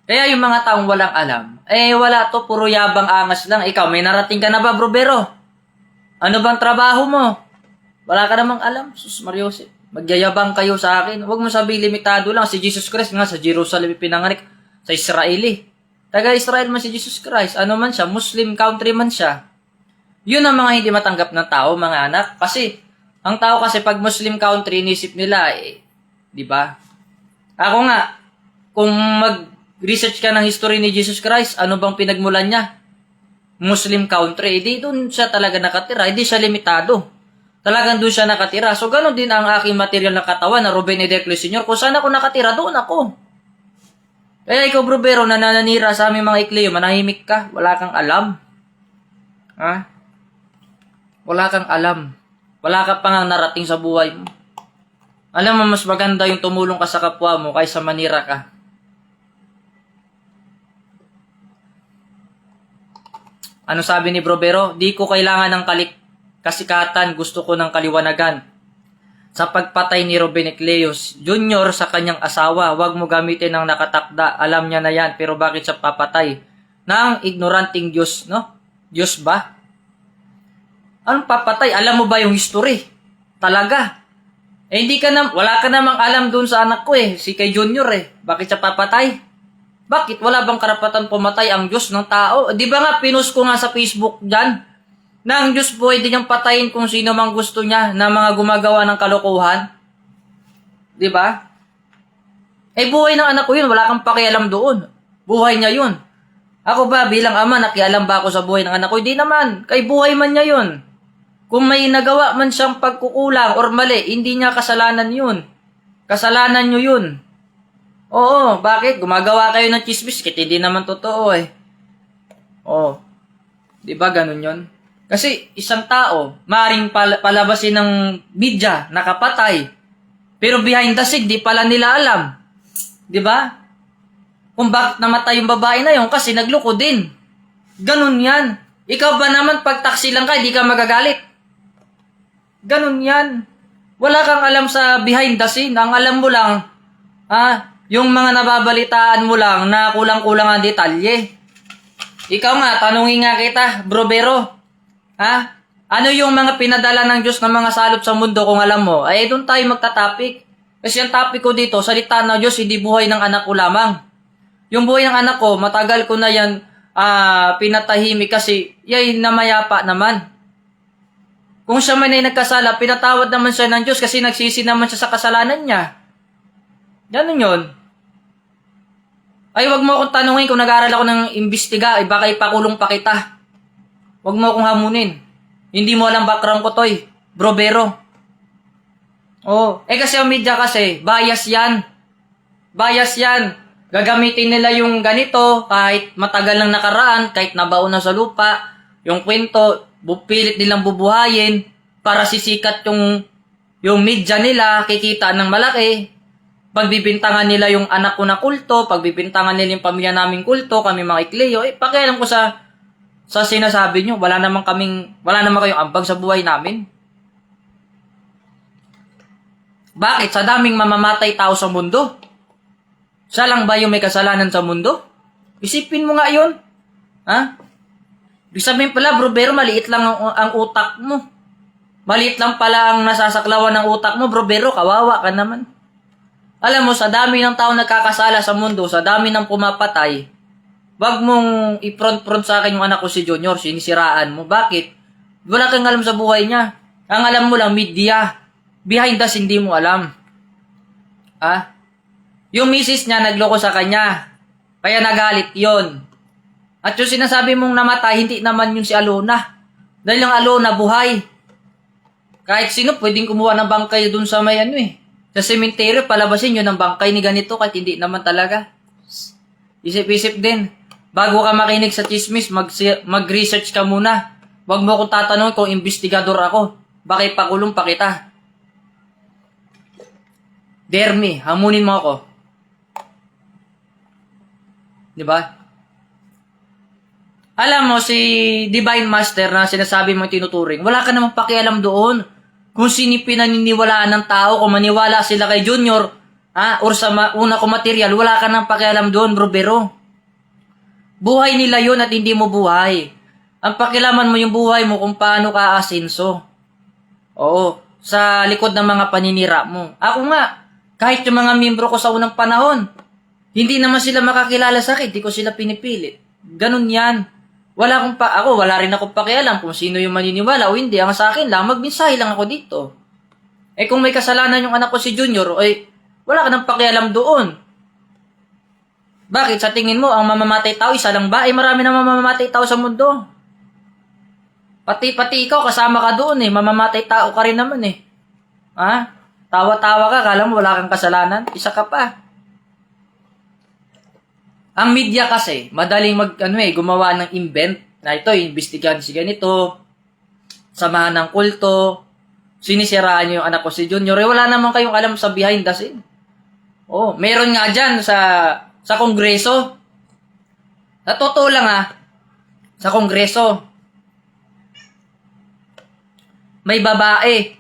Kaya yung mga taong walang alam, wala to, puro yabang angas lang. Ikaw, may narating ka na ba, bro Bero? Ano bang trabaho mo? Wala ka namang alam. Sus Mariose, magyayabang kayo sa akin. Huwag mo sabihin limitado lang. Si Jesus Christ nga sa Jerusalem pinanganak, sa Israeli. Taga-Israel man si Jesus Christ. Ano man siya, Muslim country man siya. Yun ang mga hindi matanggap ng tao, mga anak. Kasi, ang tao kasi pag Muslim country, inisip nila, di ba? Ako nga, kung mag-research ka ng history ni Jesus Christ, ano bang pinagmulan niya? Muslim country. Di doon siya talaga nakatira. Hindi siya limitado. Talagang doon siya nakatira. So, ganun din ang aking material na katawan na Ruben Edeclo Sr. Kung saan ako nakatira, doon ako. Kaya ikaw, bro Bero, na nananira sa aming mga ikleyo, manahimik ka. Wala kang alam. Ha? Wala kang alam. Wala ka pa nga narating sa buhay mo. Alam mo, mas maganda yung tumulong ka sa kapwa mo kaysa manira ka. Ano sabi ni Bro Bero? Di ko kailangan ng kasikatan, gusto ko ng kaliwanagan. Sa pagpatay ni Ruben Ecleos Jr. sa kanyang asawa, huwag mo gamitin ang nakatakda. Alam niya na yan, pero bakit siya papatay? Ng ignoranting Diyos, no? Diyos ba? Anong papatay? Alam mo ba yung history? Talaga. Wala ka namang alam dun sa anak ko si kay Junior Bakit siya papatay? Bakit? Wala bang karapatan pumatay ang Diyos ng tao? Di ba nga, pinost ko nga sa Facebook dyan, na ang Diyos pwede niyang patayin kung sino mang gusto niya na mga gumagawa ng kalokohan? Di ba? Buhay ng anak ko yun. Wala kang pakialam doon. Buhay niya yun. Ako ba, bilang ama, nakialam ba ako sa buhay ng anak ko? Hindi naman. Kay buhay man niya yun. Kung may nagawa man siyang pagkukulang or mali, hindi niya kasalanan yun. Kasalanan niyo yun. Oo, bakit? Gumagawa kayo ng chismis, hindi naman totoo Di ba ganun yun? Kasi isang tao, maaaring palabasin ng media, nakapatay. Pero behind the scene, di pala nila alam. Di ba? Kung bakit namatay yung babae na yun, kasi nagloko din. Ganun yan. Ikaw ba naman, pag taksi lang ka, di ka magagalit? Ganun yan. Wala kang alam sa behind the scene. Ang alam mo lang, yung mga nababalitaan mo lang na kulang-kulang ang detalye. Ikaw nga, tanungin nga kita, Bro Bero. Ano yung mga pinadala ng Diyos ng mga salot sa mundo kung alam mo? Doon tayo magtatapik. Kasi ang topic ko dito, salita ng Diyos, hindi buhay ng anak ko lamang. Yung buhay ng anak ko, matagal ko na yan pinatahimik kasi namayapa naman. Kung siya man ay nagkasala, pinatawad naman siya ng Diyos kasi nagsisi naman siya sa kasalanan niya. Ganun yun. Ay, wag mo akong tanungin kung nag-aaral ako ng imbestiga, baka ipakulong pa kita. Wag mo akong hamunin. Hindi mo alam background ko, Toy. Bro Bero. Oh, kasi ang media kasi, bias yan. Bias yan. Gagamitin nila yung ganito, kahit matagal nang nakaraan, kahit nabaon na sa lupa, yung kwento, pilit nilang bubuhayin, para sisikat yung media nila, kikita ng malaki. Pagbibintangan nila yung anak ko na kulto, pagbibintangan nila yung pamilya naming kulto, kami mga ikleyo, pakialam ko sa sinasabi nyo, wala naman kayong ambag sa buhay namin. Bakit? Sa daming mamamatay tao sa mundo? Siya lang ba yung may kasalanan sa mundo? Isipin mo nga yun. Ha? Ibig sabihin pala, bro, pero maliit lang ang utak mo. Maliit lang pala ang nasasaklawan ng utak mo, bro, pero kawawa ka naman. Alam mo, sa dami ng tao nagkakasala sa mundo, sa dami ng pumapatay, wag mong i-front sa akin yung anak ko si Junior, sinisiraan mo. Bakit? Wala kang alam sa buhay niya. Ang alam mo lang, media. Behind the scene, hindi mo alam. Ha? Yung misis niya nagloko sa kanya. Kaya nagalit yon. At yung sinasabi mong namatay, hindi naman yun si Alona. Dahil yung Alona buhay. Kahit sino pwedeng kumuha ng bangkay dun sa may sa sementeryo, palabasin yun ng bangkay ni ganito kahit hindi naman talaga. Isip-isip din. Bago ka makinig sa chismis, mag-research ka muna. Huwag mo akong tatanungin kung investigador ako. Baka ipakulong pa kita. Dermy, hamunin mo ako. Diba? Alam mo, si Divine Master na sinasabi mong tinuturing, wala ka namang pakialam doon. Kung sino pinaniniwalaan ng tao, kung maniwala sila kay Junior, or sa una ko material, wala ka nang pakialam doon, bro, bero. Buhay nila yun at hindi mo buhay. Ang pakialaman mo yung buhay mo kung paano ka asenso. Oo, sa likod ng mga paninira mo. Ako nga, kahit yung mga miyembro ko sa unang panahon, hindi naman sila makakilala sa akin, di ko sila pinipilit. Ganun yan. Wala rin akong pakialam kung sino yung maniniwala o hindi. Ang sa akin lang, magmensahe lang ako dito. Kung may kasalanan yung anak ko si Junior, wala ka nang pakialam doon. Bakit? Sa tingin mo, ang mamamatay tao, isa lang ba? Marami na mamamatay tao sa mundo. Pati ikaw, kasama ka doon mamamatay tao ka rin naman Ha? Tawa-tawa ka, kala mo wala kang kasalanan, isa ka pa. Ang media kasi, madaling gumawa ng invent na ito, imbestigahan si ganito, samahan ng kulto, sinisiraan niyo yung anak ko si Junior. Wala naman kayong alam sa behind the scene. Meron nga dyan sa Kongreso. Sa totoo lang sa Kongreso, may babae.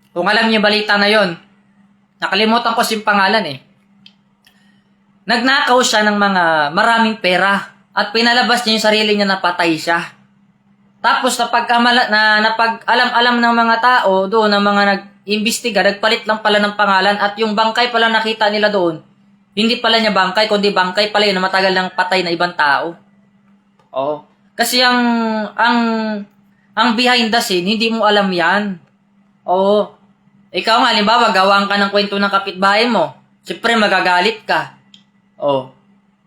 Kung alam niyo balita na yon, nakalimutan ko yung pangalan Nagnakaw siya ng mga maraming pera at pinalabas niya yung sarili niya na patay siya. Tapos napag-alam ng mga tao doon, ng mga nag-imbestiga, nagpalit lang pala ng pangalan at yung bangkay pala nakita nila doon, hindi pala niya bangkay, kundi bangkay pala yun na matagal nang patay na ibang tao. Kasi ang behind the scene, hindi mo alam yan. Ikaw nga, halimbawa, gawaan ka ng kwento ng kapitbahay mo. Siyempre, magagalit ka.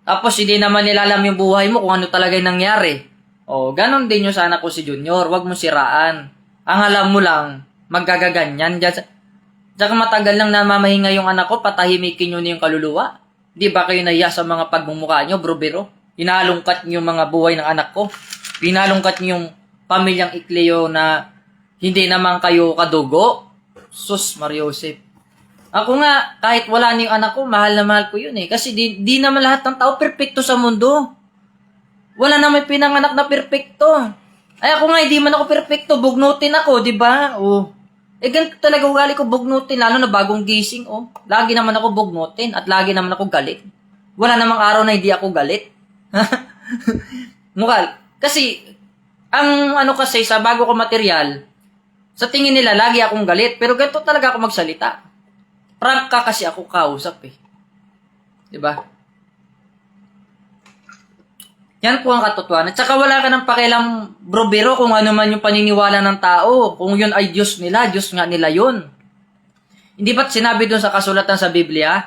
Tapos hindi naman nila alam yung buhay mo kung ano talaga yung nangyari. Ganon din yung sa anak ko si Junior. Huwag mo siraan. Ang alam mo lang, magagaganyan. Tsaka matagal lang na mamahinga yung anak ko, patahimikin nyo na yung kaluluwa. Di ba kayo nahiya sa mga pagmumukha nyo, bro, biro? Inalungkat nyo yung mga buhay ng anak ko. Inalungkat nyo yung pamilyang Ikleo na hindi naman kayo kadugo. Sus, Mariosep. Ako nga, kahit wala na yung anak ko, mahal na mahal ko yun Kasi di naman lahat ng tao perfecto sa mundo. Wala naman pinanganak na perfecto. Ako nga, hindi man ako perfecto, bugnutin ako, di ba? Ganito talaga ugali ko, bugnutin, lalo na bagong gising, Lagi naman ako bugnutin at lagi naman ako galit. Wala namang araw na hindi ako galit. Mukha. Kasi, kasi sa bago ko material, sa tingin nila, lagi akong galit. Pero ganito talaga ako magsalita. Prank ka kasi ako kausap Diba? Yan po ang katotohanan. At saka wala ka ng pakialam, bro Bero, kung ano man yung paniniwala ng tao. Kung yun ay Diyos nila, Diyos nga nila yun. Hindi ba't sinabi doon sa kasulatan sa Biblia?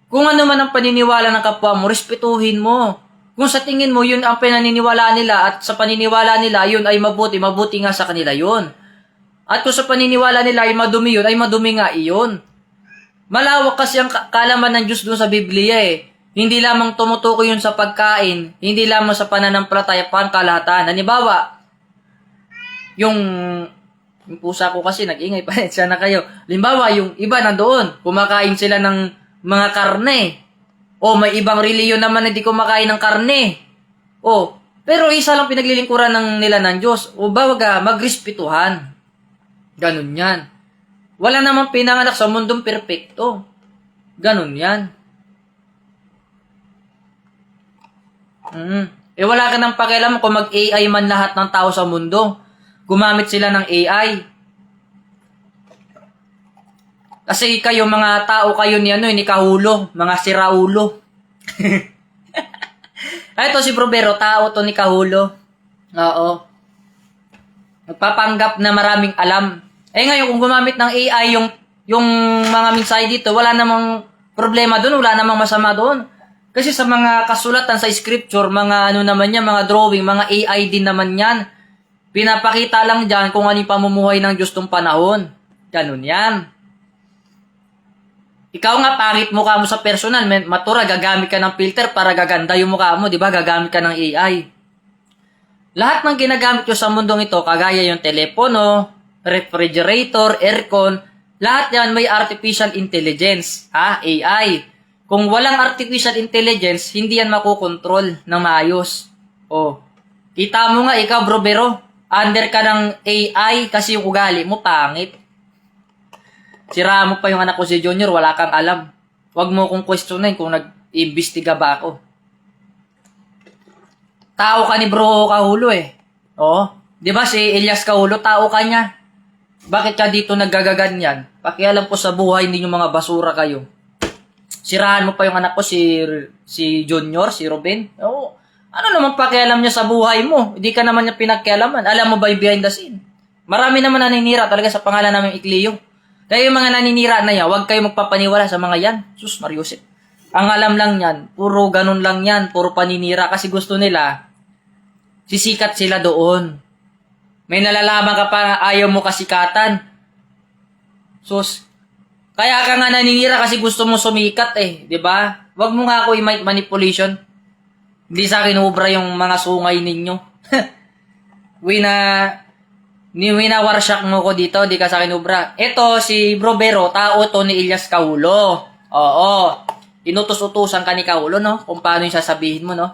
Kung ano man ang paniniwala ng kapwa mo, respetuhin mo. Kung sa tingin mo, yun ang paniniwala nila at sa paniniwala nila, yun ay mabuti, mabuti nga sa kanila yun. At kung sa paniniwala nila ay madumi yun, ay madumi nga iyon. Malawak kasi ang kaalaman ng Diyos doon sa Biblia eh. Hindi lamang tumutukoy yun sa pagkain, hindi lamang sa pananampalataya, pangkalahatan. Halimbawa, yung pusa ko kasi nag-ingay pa siya na kayo. Halimbawa, yung iba nandoon, kumakain sila ng mga karne. O may ibang reliyon naman na hindi kumakain ng karne. O, pero isa lang pinaglilingkuran nila ng Diyos. O bawaga, magrespetuhan. Ganun yan. Wala namang pinanganak sa mundong perpekto. Ganun yan. Wala ka nang pakialam kung mag-AI man lahat ng tao sa mundo. Gumamit sila ng AI. Kasi kayo, mga tao kayo ni ni Kahulo, mga siraulo. Ito si Bro Bero, tao to ni Kahulo. Oo. Nagpapanggap na maraming alam. Ngayon, kung gumamit ng AI yung mga mensahe dito, wala namang problema doon, wala namang masama doon. Kasi sa mga kasulatan sa scripture, mga ano naman yan, mga drawing, mga AI din naman yan. Pinapakita lang dyan kung ano yung pamumuhay ng Diyos tong panahon. Ganun yan. Ikaw nga, pangit mukha mo sa personal. Matura, gagamit ka ng filter para gaganda yung mukha mo, di ba? Gagamit ka ng AI. Lahat ng ginagamit ko sa mundong ito, kagaya yung telepono, refrigerator, aircon, lahat yan may artificial intelligence, AI. Kung walang artificial intelligence, hindi yan makokontrol ng maayos. O, kita mo nga, ikaw Bro Bero, under ka ng AI kasi yung ugali mo pangit. Sira mo pa yung anak ko si Junior, wala kang alam. Huwag mo kong questionin kung nag-imbestiga ba ako. Tao ka ni Bro Kahulo eh. Oo. Di ba si Elias Kahulo, tao ka niya. Bakit ka dito naggagaganyan? Pakialam po sa buhay ninyo mga basura kayo. Sirahan mo pa yung anak ko si Junior, si Ruben. Oo. Ano naman pakialam niya sa buhay mo? Hindi ka naman niya pinagkialaman. Alam mo ba yung behind the scene? Marami naman naninira talaga sa pangalan namin Ikleo. Kaya yung mga naninira na yan, huwag kayo magpapaniwala sa mga yan. Sus, Mariusip. Ang alam lang yan, puro ganun lang yan, puro paninira kasi gusto nila, sisikat sila doon. May nalalaman ka pa, ayaw mo kasikatan. Sus, kaya ka nga naninira kasi gusto mo sumikat eh, di ba? Huwag mo nga ako i-manipulation. Hindi sa akin ubra yung mga sungay ninyo. Winawarsyak mo ko dito, di ka sa akin ubra. Ito, si Bro Bero, tao to ni Elias Kahulo. Oo. Inutos-utusan ka ni Kahulo, no? Kung paano yung sasabihin mo, no?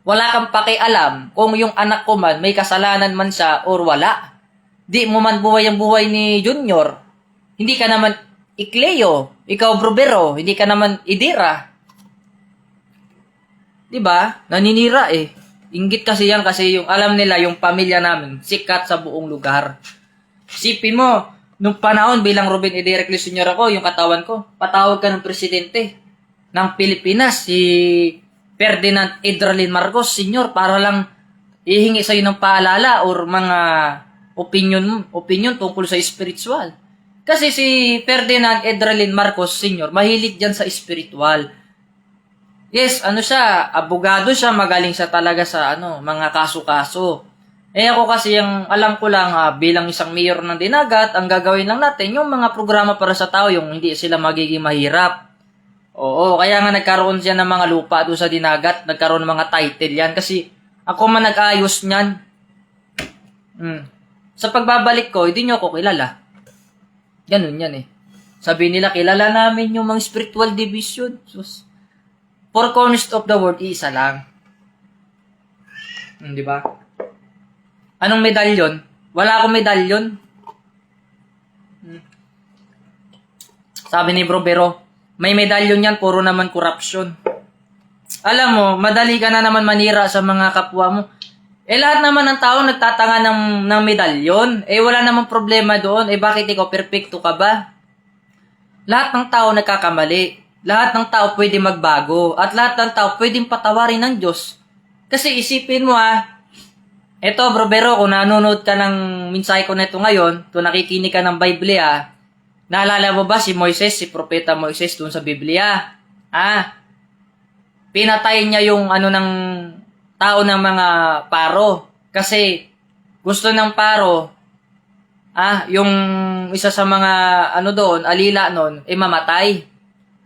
Wala kang pakialam kung yung anak ko man, may kasalanan man siya or wala. Di mo man buhay ang buhay ni Junior. Hindi ka naman Ikleo. Ikaw, Bro Bero, hindi ka naman Idira. Diba? Naninira eh. Inggit kasi yan kasi yung alam nila yung pamilya namin sikat sa buong lugar. Isipin mo, nung panahon bilang Ruben E. Reclus Sr. ako, yung katawan ko, patawag ka ng presidente ng Pilipinas, si Ferdinand Edralin Marcos Sr. para lang ihingi sa'yo ng paalala or mga opinion tungkol sa spiritual. Kasi si Ferdinand Edralin Marcos Sr. mahilig dyan sa spiritual. Yes, siya, abogado siya, magaling siya talaga sa mga kaso-kaso. Ako kasi yung alam ko lang bilang isang mayor ng Dinagat, ang gagawin lang natin yung mga programa para sa tao, yung hindi sila magiging mahirap. Oo, kaya nga nagkaroon siya ng mga lupa doon sa Dinagat, nagkaroon ng mga title yan kasi ako man nag-ayos niyan. Sa pagbabalik ko, hindi nyo ako kilala. Ganun yan eh. Sabi nila, kilala namin yung mga spiritual division. Sus. Four corners of the world, isa lang. Di ba? Anong medalyon? Wala akong medalyon. Sabi ni Bro Bero, may medalyon yan, puro naman corruption. Alam mo, madali ka na naman manira sa mga kapwa mo. Lahat naman ng tao nagtatanga ng medalyon. Wala namang problema doon. Bakit ikaw perfecto ka ba? Lahat ng tao nagkakamali. Lahat ng tao pwede magbago. At lahat ng tao pwedeng patawarin ng Diyos. Kasi isipin mo eto bro Bero, kung nanonood ka ng mensahe ko na ito ngayon, kung nakikinig ka ng Biblia, naalala mo ba si Moises, si Propeta Moises dun sa Biblia? Pinatay niya yung ng tao ng mga paro. Kasi gusto ng paro, yung isa sa mga doon, alila noon, mamatay.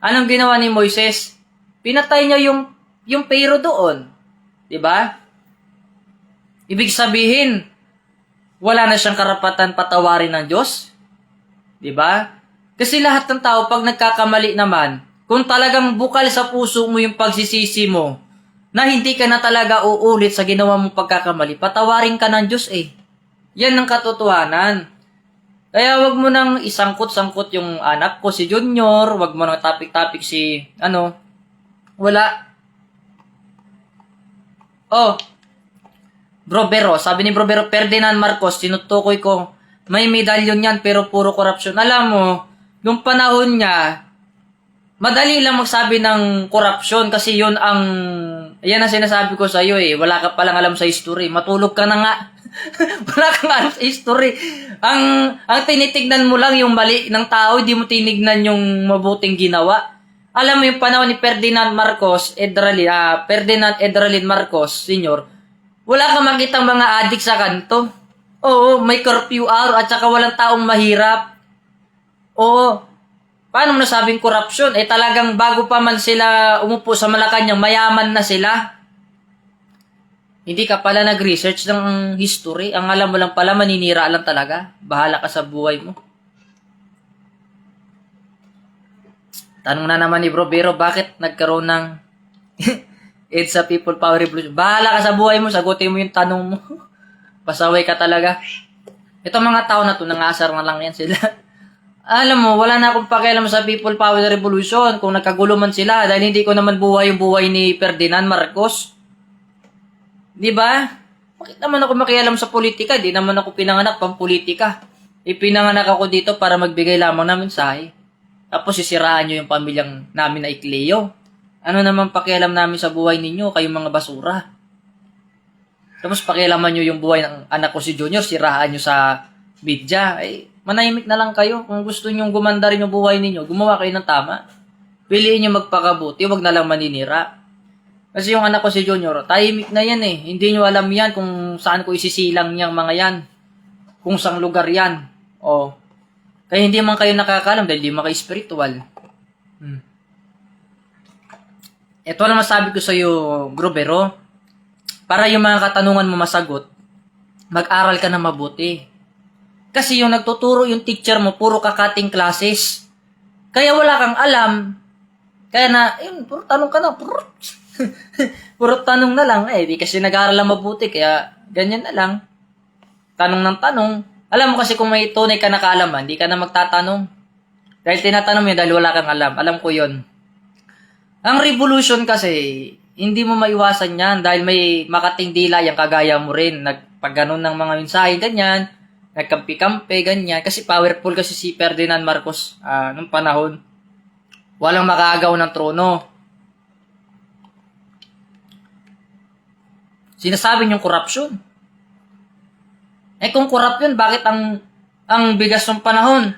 Anong ginawa ni Moises? Pinatay niya yung Pharaoh doon. 'Di ba? Ibig sabihin, wala na siyang karapatan patawarin ng Diyos. 'Di ba? Kasi lahat ng tao pag nagkakamali naman, kung talagang bukal sa puso mo yung pagsisisi mo, na hindi ka na talaga uulit sa ginawa mong pagkakamali, patawarin ka ng Diyos Yan ang katotohanan. Kaya wag mo nang isangkot-sangkot yung anak ko, si Junior, wag mo nang topic-topic si, wala. Bro Bero, sabi ni Bro Bero, Ferdinand Marcos, tinutukoy ko, may medalyon yan pero puro korupsyon. Alam mo, yung panahon niya, madali lang magsabi ng korupsyon kasi yan ang sinasabi ko sa iyo wala ka palang alam sa history. Matulog ka na nga. Wala kang alam sa history. Ang tinitignan mo lang yung mali ng tao, hindi mo tinignan yung mabuting ginawa. Alam mo yung panahon ni Ferdinand Edralin Marcos Sr., wala kang makitang mga adik sa kanto. Oo, may curfew hour at saka walang taong mahirap. Oo. Paano mo nasabing korupsyon? Talagang bago pa man sila umupo sa Malacanang, mayaman na sila. Hindi ka pala nag-research ng history. Ang alam mo lang pala, maninira lang talaga. Bahala ka sa buhay mo. Tanong na naman ni Bro Bero, bakit nagkaroon ng EDSA People Power Revolution? Bahala ka sa buhay mo, sagutin mo yung tanong mo. Pasaway ka talaga. Itong mga tao na to, nangasar na lang yan sila. Alam mo, wala na akong pakialam sa People Power Revolution kung nagkagulo man sila dahil hindi ko naman buhay yung buhay ni Ferdinand Marcos. Di ba? Bakit naman ako makialam sa politika? Di naman ako pinanganak pang politika. Ipinanganak ako dito para magbigay lamang ng mensahe. Tapos sisiraan nyo yung pamilyang namin na Ikleo. Ano naman pakialam namin sa buhay ninyo, kayong mga basura. Tapos pakialaman nyo yung buhay ng anak ko si Junior, siraan nyo sa media. Manahimik na lang kayo. Kung gusto nyo gumanda rin yung buhay ninyo, gumawa kayo ng tama. Piliin nyo magpakabuti, wag na lang maninira. Kasi yung anak ko si Junior, tahimik na yan Hindi nyo alam yan kung saan ko isisilang niyang mga yan. Kung saang lugar yan. Kaya hindi man kayo nakakalam dahil hindi man kayo spiritual. Ito lang masabi ko sa iyo, Bro Bero. Para yung mga katanungan mo masagot, mag-aral ka na mabuti. Kasi yung nagtuturo yung teacher mo, puro kakating classes. Kaya wala kang alam. Kaya puro tanong ka na. Puro tanong na lang. Di kasi nag-aaral lang mabuti, kaya ganyan na lang. Tanong ng tanong. Alam mo kasi kung may tunay ka na kaalaman, di ka na magtatanong. Dahil tinatanong mo yun dahil wala kang alam. Alam ko yun. Ang revolution kasi, hindi mo maiwasan yan dahil may makating dila yung kagaya mo rin. Pag ganun ng mga mensahe, ganyan. Nagkampi-kampi, ganyan. Kasi powerful kasi si Ferdinand Marcos nung panahon. Walang makaagaw ng trono. Sinasabi niyong korupsyon. Kung corrupt yun, bakit ang bigas ng panahon?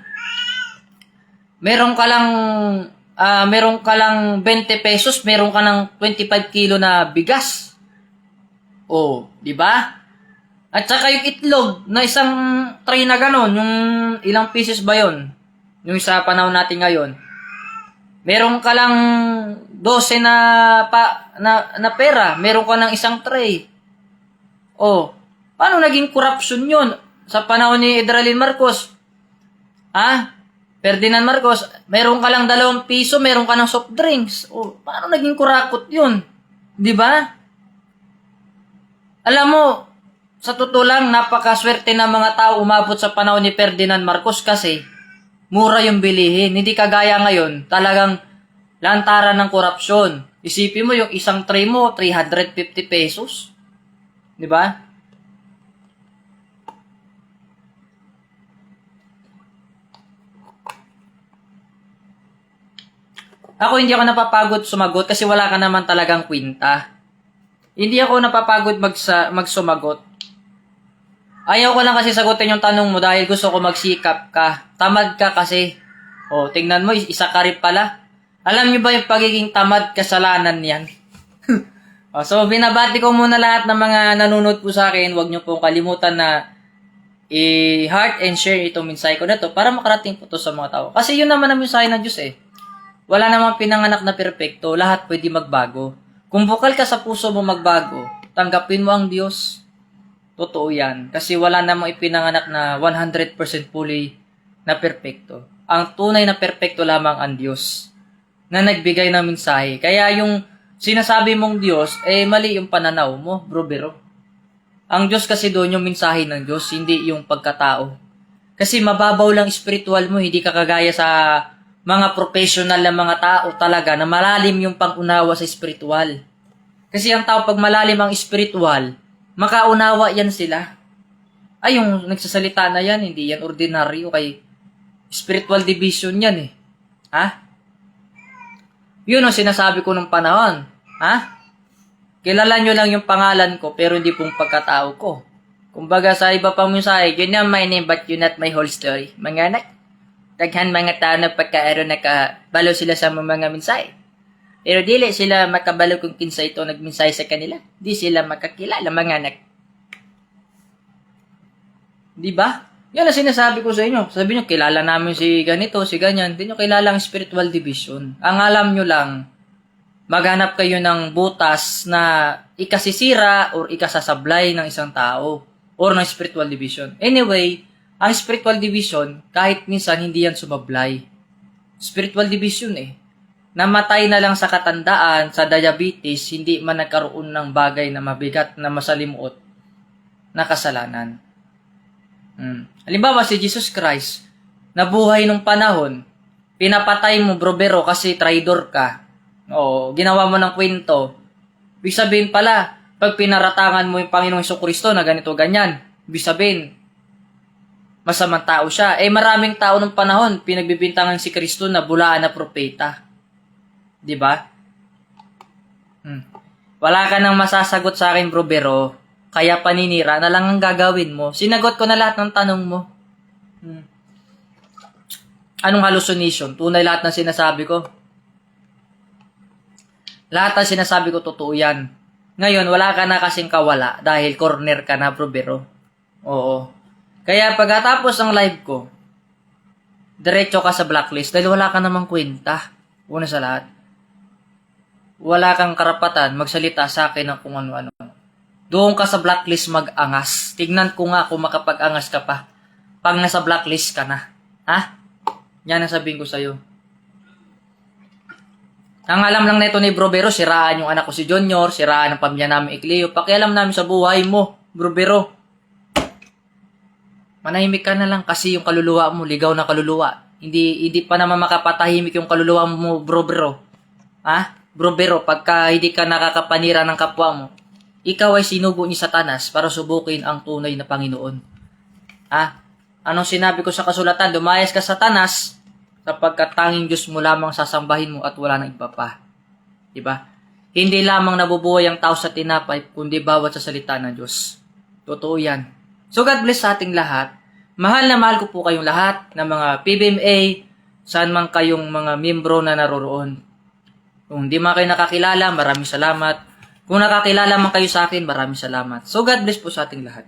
Meron ka lang 20 pesos, meron ka ng 25 kilo na bigas. Di ba? At saka yung itlog na isang tray na ganon, yung ilang pieces ba yon? Yung sa panahon natin ngayon. Meron ka lang 12 na pera, meron ka ng isang tray. Paano naging corruption yun sa panahon ni Edralin Marcos? Ferdinand Marcos, meron ka lang 2 piso, meron ka ng soft drinks. Paano naging kurakot yun? Di ba? Alam mo, sa totoo lang, napakaswerte ng mga tao umabot sa panahon ni Ferdinand Marcos kasi mura yung bilihin. Hindi kagaya ngayon, talagang lantaran ng korupsyon. Isipin mo yung isang tray mo, 350 pesos. Di ba? Ako hindi ako napapagod sumagot kasi wala ka naman talagang kwinta. Hindi ako napapagod magsumagot. Ayaw ko lang kasi sagutin yung tanong mo dahil gusto ko magsikap ka. Tamad ka kasi. O, tingnan mo, isa ka rin pala. Alam niyo ba yung pagiging tamad, kasalanan yan? So, binabati ko muna lahat ng mga nanonood po sa akin. Huwag niyo pong kalimutan na i-heart and share itong mensahe ko na to para makarating po to sa mga tao. Kasi yun naman ang mensahe ng Diyos eh. Wala namang pinanganak na perpekto. Lahat pwede magbago. Kung bukal ka sa puso mo magbago, tanggapin mo ang Diyos. Totoo yan. Kasi wala namang ipinanganak na 100% fully na perpekto. Ang tunay na perpekto lamang ang Diyos na nagbigay ng mensahe. Kaya yung sinasabi mong Diyos, mali yung pananaw mo, bro. Ang Diyos kasi doon yung mensahe ng Diyos, hindi yung pagkatao. Kasi mababaw lang spiritual mo, hindi ka kagaya sa mga professional na mga tao talaga na malalim yung pag-unawa sa spiritual. Kasi ang tao pag malalim ang spiritual, makaunawa yan sila. Ay, yung nagsasalita na yan, hindi yan ordinaryo kay spiritual division yan eh. Ha? Yun ang sinasabi ko nung panahon. Ha? Kilala nyo lang yung pangalan ko, pero hindi pong pagkatao ko. Kumbaga sa iba pang mensahe, you know my name but you not my whole story. Mga anak, daghan mga tao na pagkaero nakabalo sila sa mga mensahe. Pero dili sila makabalo kung kinsa ito nagmensahe sa kanila. Di sila makakilala, mga anak. Di ba? Yan ang sinasabi ko sa inyo. Sabi nyo, kilala namin si ganito, si ganyan. Hindi nyo kilala ang spiritual division. Ang alam nyo lang, maghanap kayo ng butas na ikasisira or ikasasablay ng isang tao or ng spiritual division. Anyway, ang spiritual division, kahit minsan hindi yan sumablay. Spiritual division eh. Namatay na lang sa katandaan, sa diabetes, hindi man nagkaroon ng bagay na mabigat na masalimuot na kasalanan. Halimbawa si Jesus Christ, nabuhay nung panahon, pinapatay mo bro kasi traidor ka. O ginawa mo ng kwento. Ibig sabihin pala, pag pinaratangan mo yung Panginoong Jesucristo na ganito ganyan, ibig sabihin, masamang tao siya. Maraming tao nung panahon, pinagbibintangan si Kristo na bulaan na propeta. Di ba? Wala ka nang masasagot sa akin, bro. Kaya paninira na lang ang gagawin mo. Sinagot ko na lahat ng tanong mo. Anong hallucination? Tunay lahat ng sinasabi ko. Lahat ng sinasabi ko, totoo yan. Ngayon, wala ka na kasing kawala dahil corner ka na, bro. Oo. Kaya pagkatapos ng live ko, diretso ka sa blacklist dahil wala ka namang kwenta. Una sa lahat. Wala kang karapatan magsalita sa akin ng kung ano-ano. Doon ka sa blacklist mag-angas. Tignan ko nga kung makapag-angas ka pa. Pag nasa blacklist ka na. Ha? Yan ang sabihin ko sa'yo. Ang alam lang nito ni Bro Bero, siraan yung anak ko si Junior, siraan ang pamilya namin Ikleo. Pakialam namin sa buhay mo, Bro Bero. Manahimik ka na lang kasi yung kaluluwa mo, ligaw na kaluluwa. Hindi pa naman makapatahimik yung kaluluwa mo, Bro Bero. Ha? Bro Bero, pagka hindi ka nakakapanira ng kapwa mo, ikaw ay sinugo ni Satanas para subukin ang tunay na Panginoon. Ha? Anong sinabi ko sa kasulatan? Lumayas ka Satanas, sapagkat tanging Diyos mo lamang sasambahin mo at wala nang iba pa. Diba? Hindi lamang nabubuhay ang tao sa tinapay, kundi bawat sa salita ng Diyos. Totoo yan. So God bless sa ating lahat. Mahal na mahal ko po kayong lahat ng mga PBMA, saan man kayong mga miyembro na naroroon. Kung di man kayo nakakilala, maraming salamat. Kung nakakilala man kayo sa akin, maraming salamat. So God bless po sa ating lahat.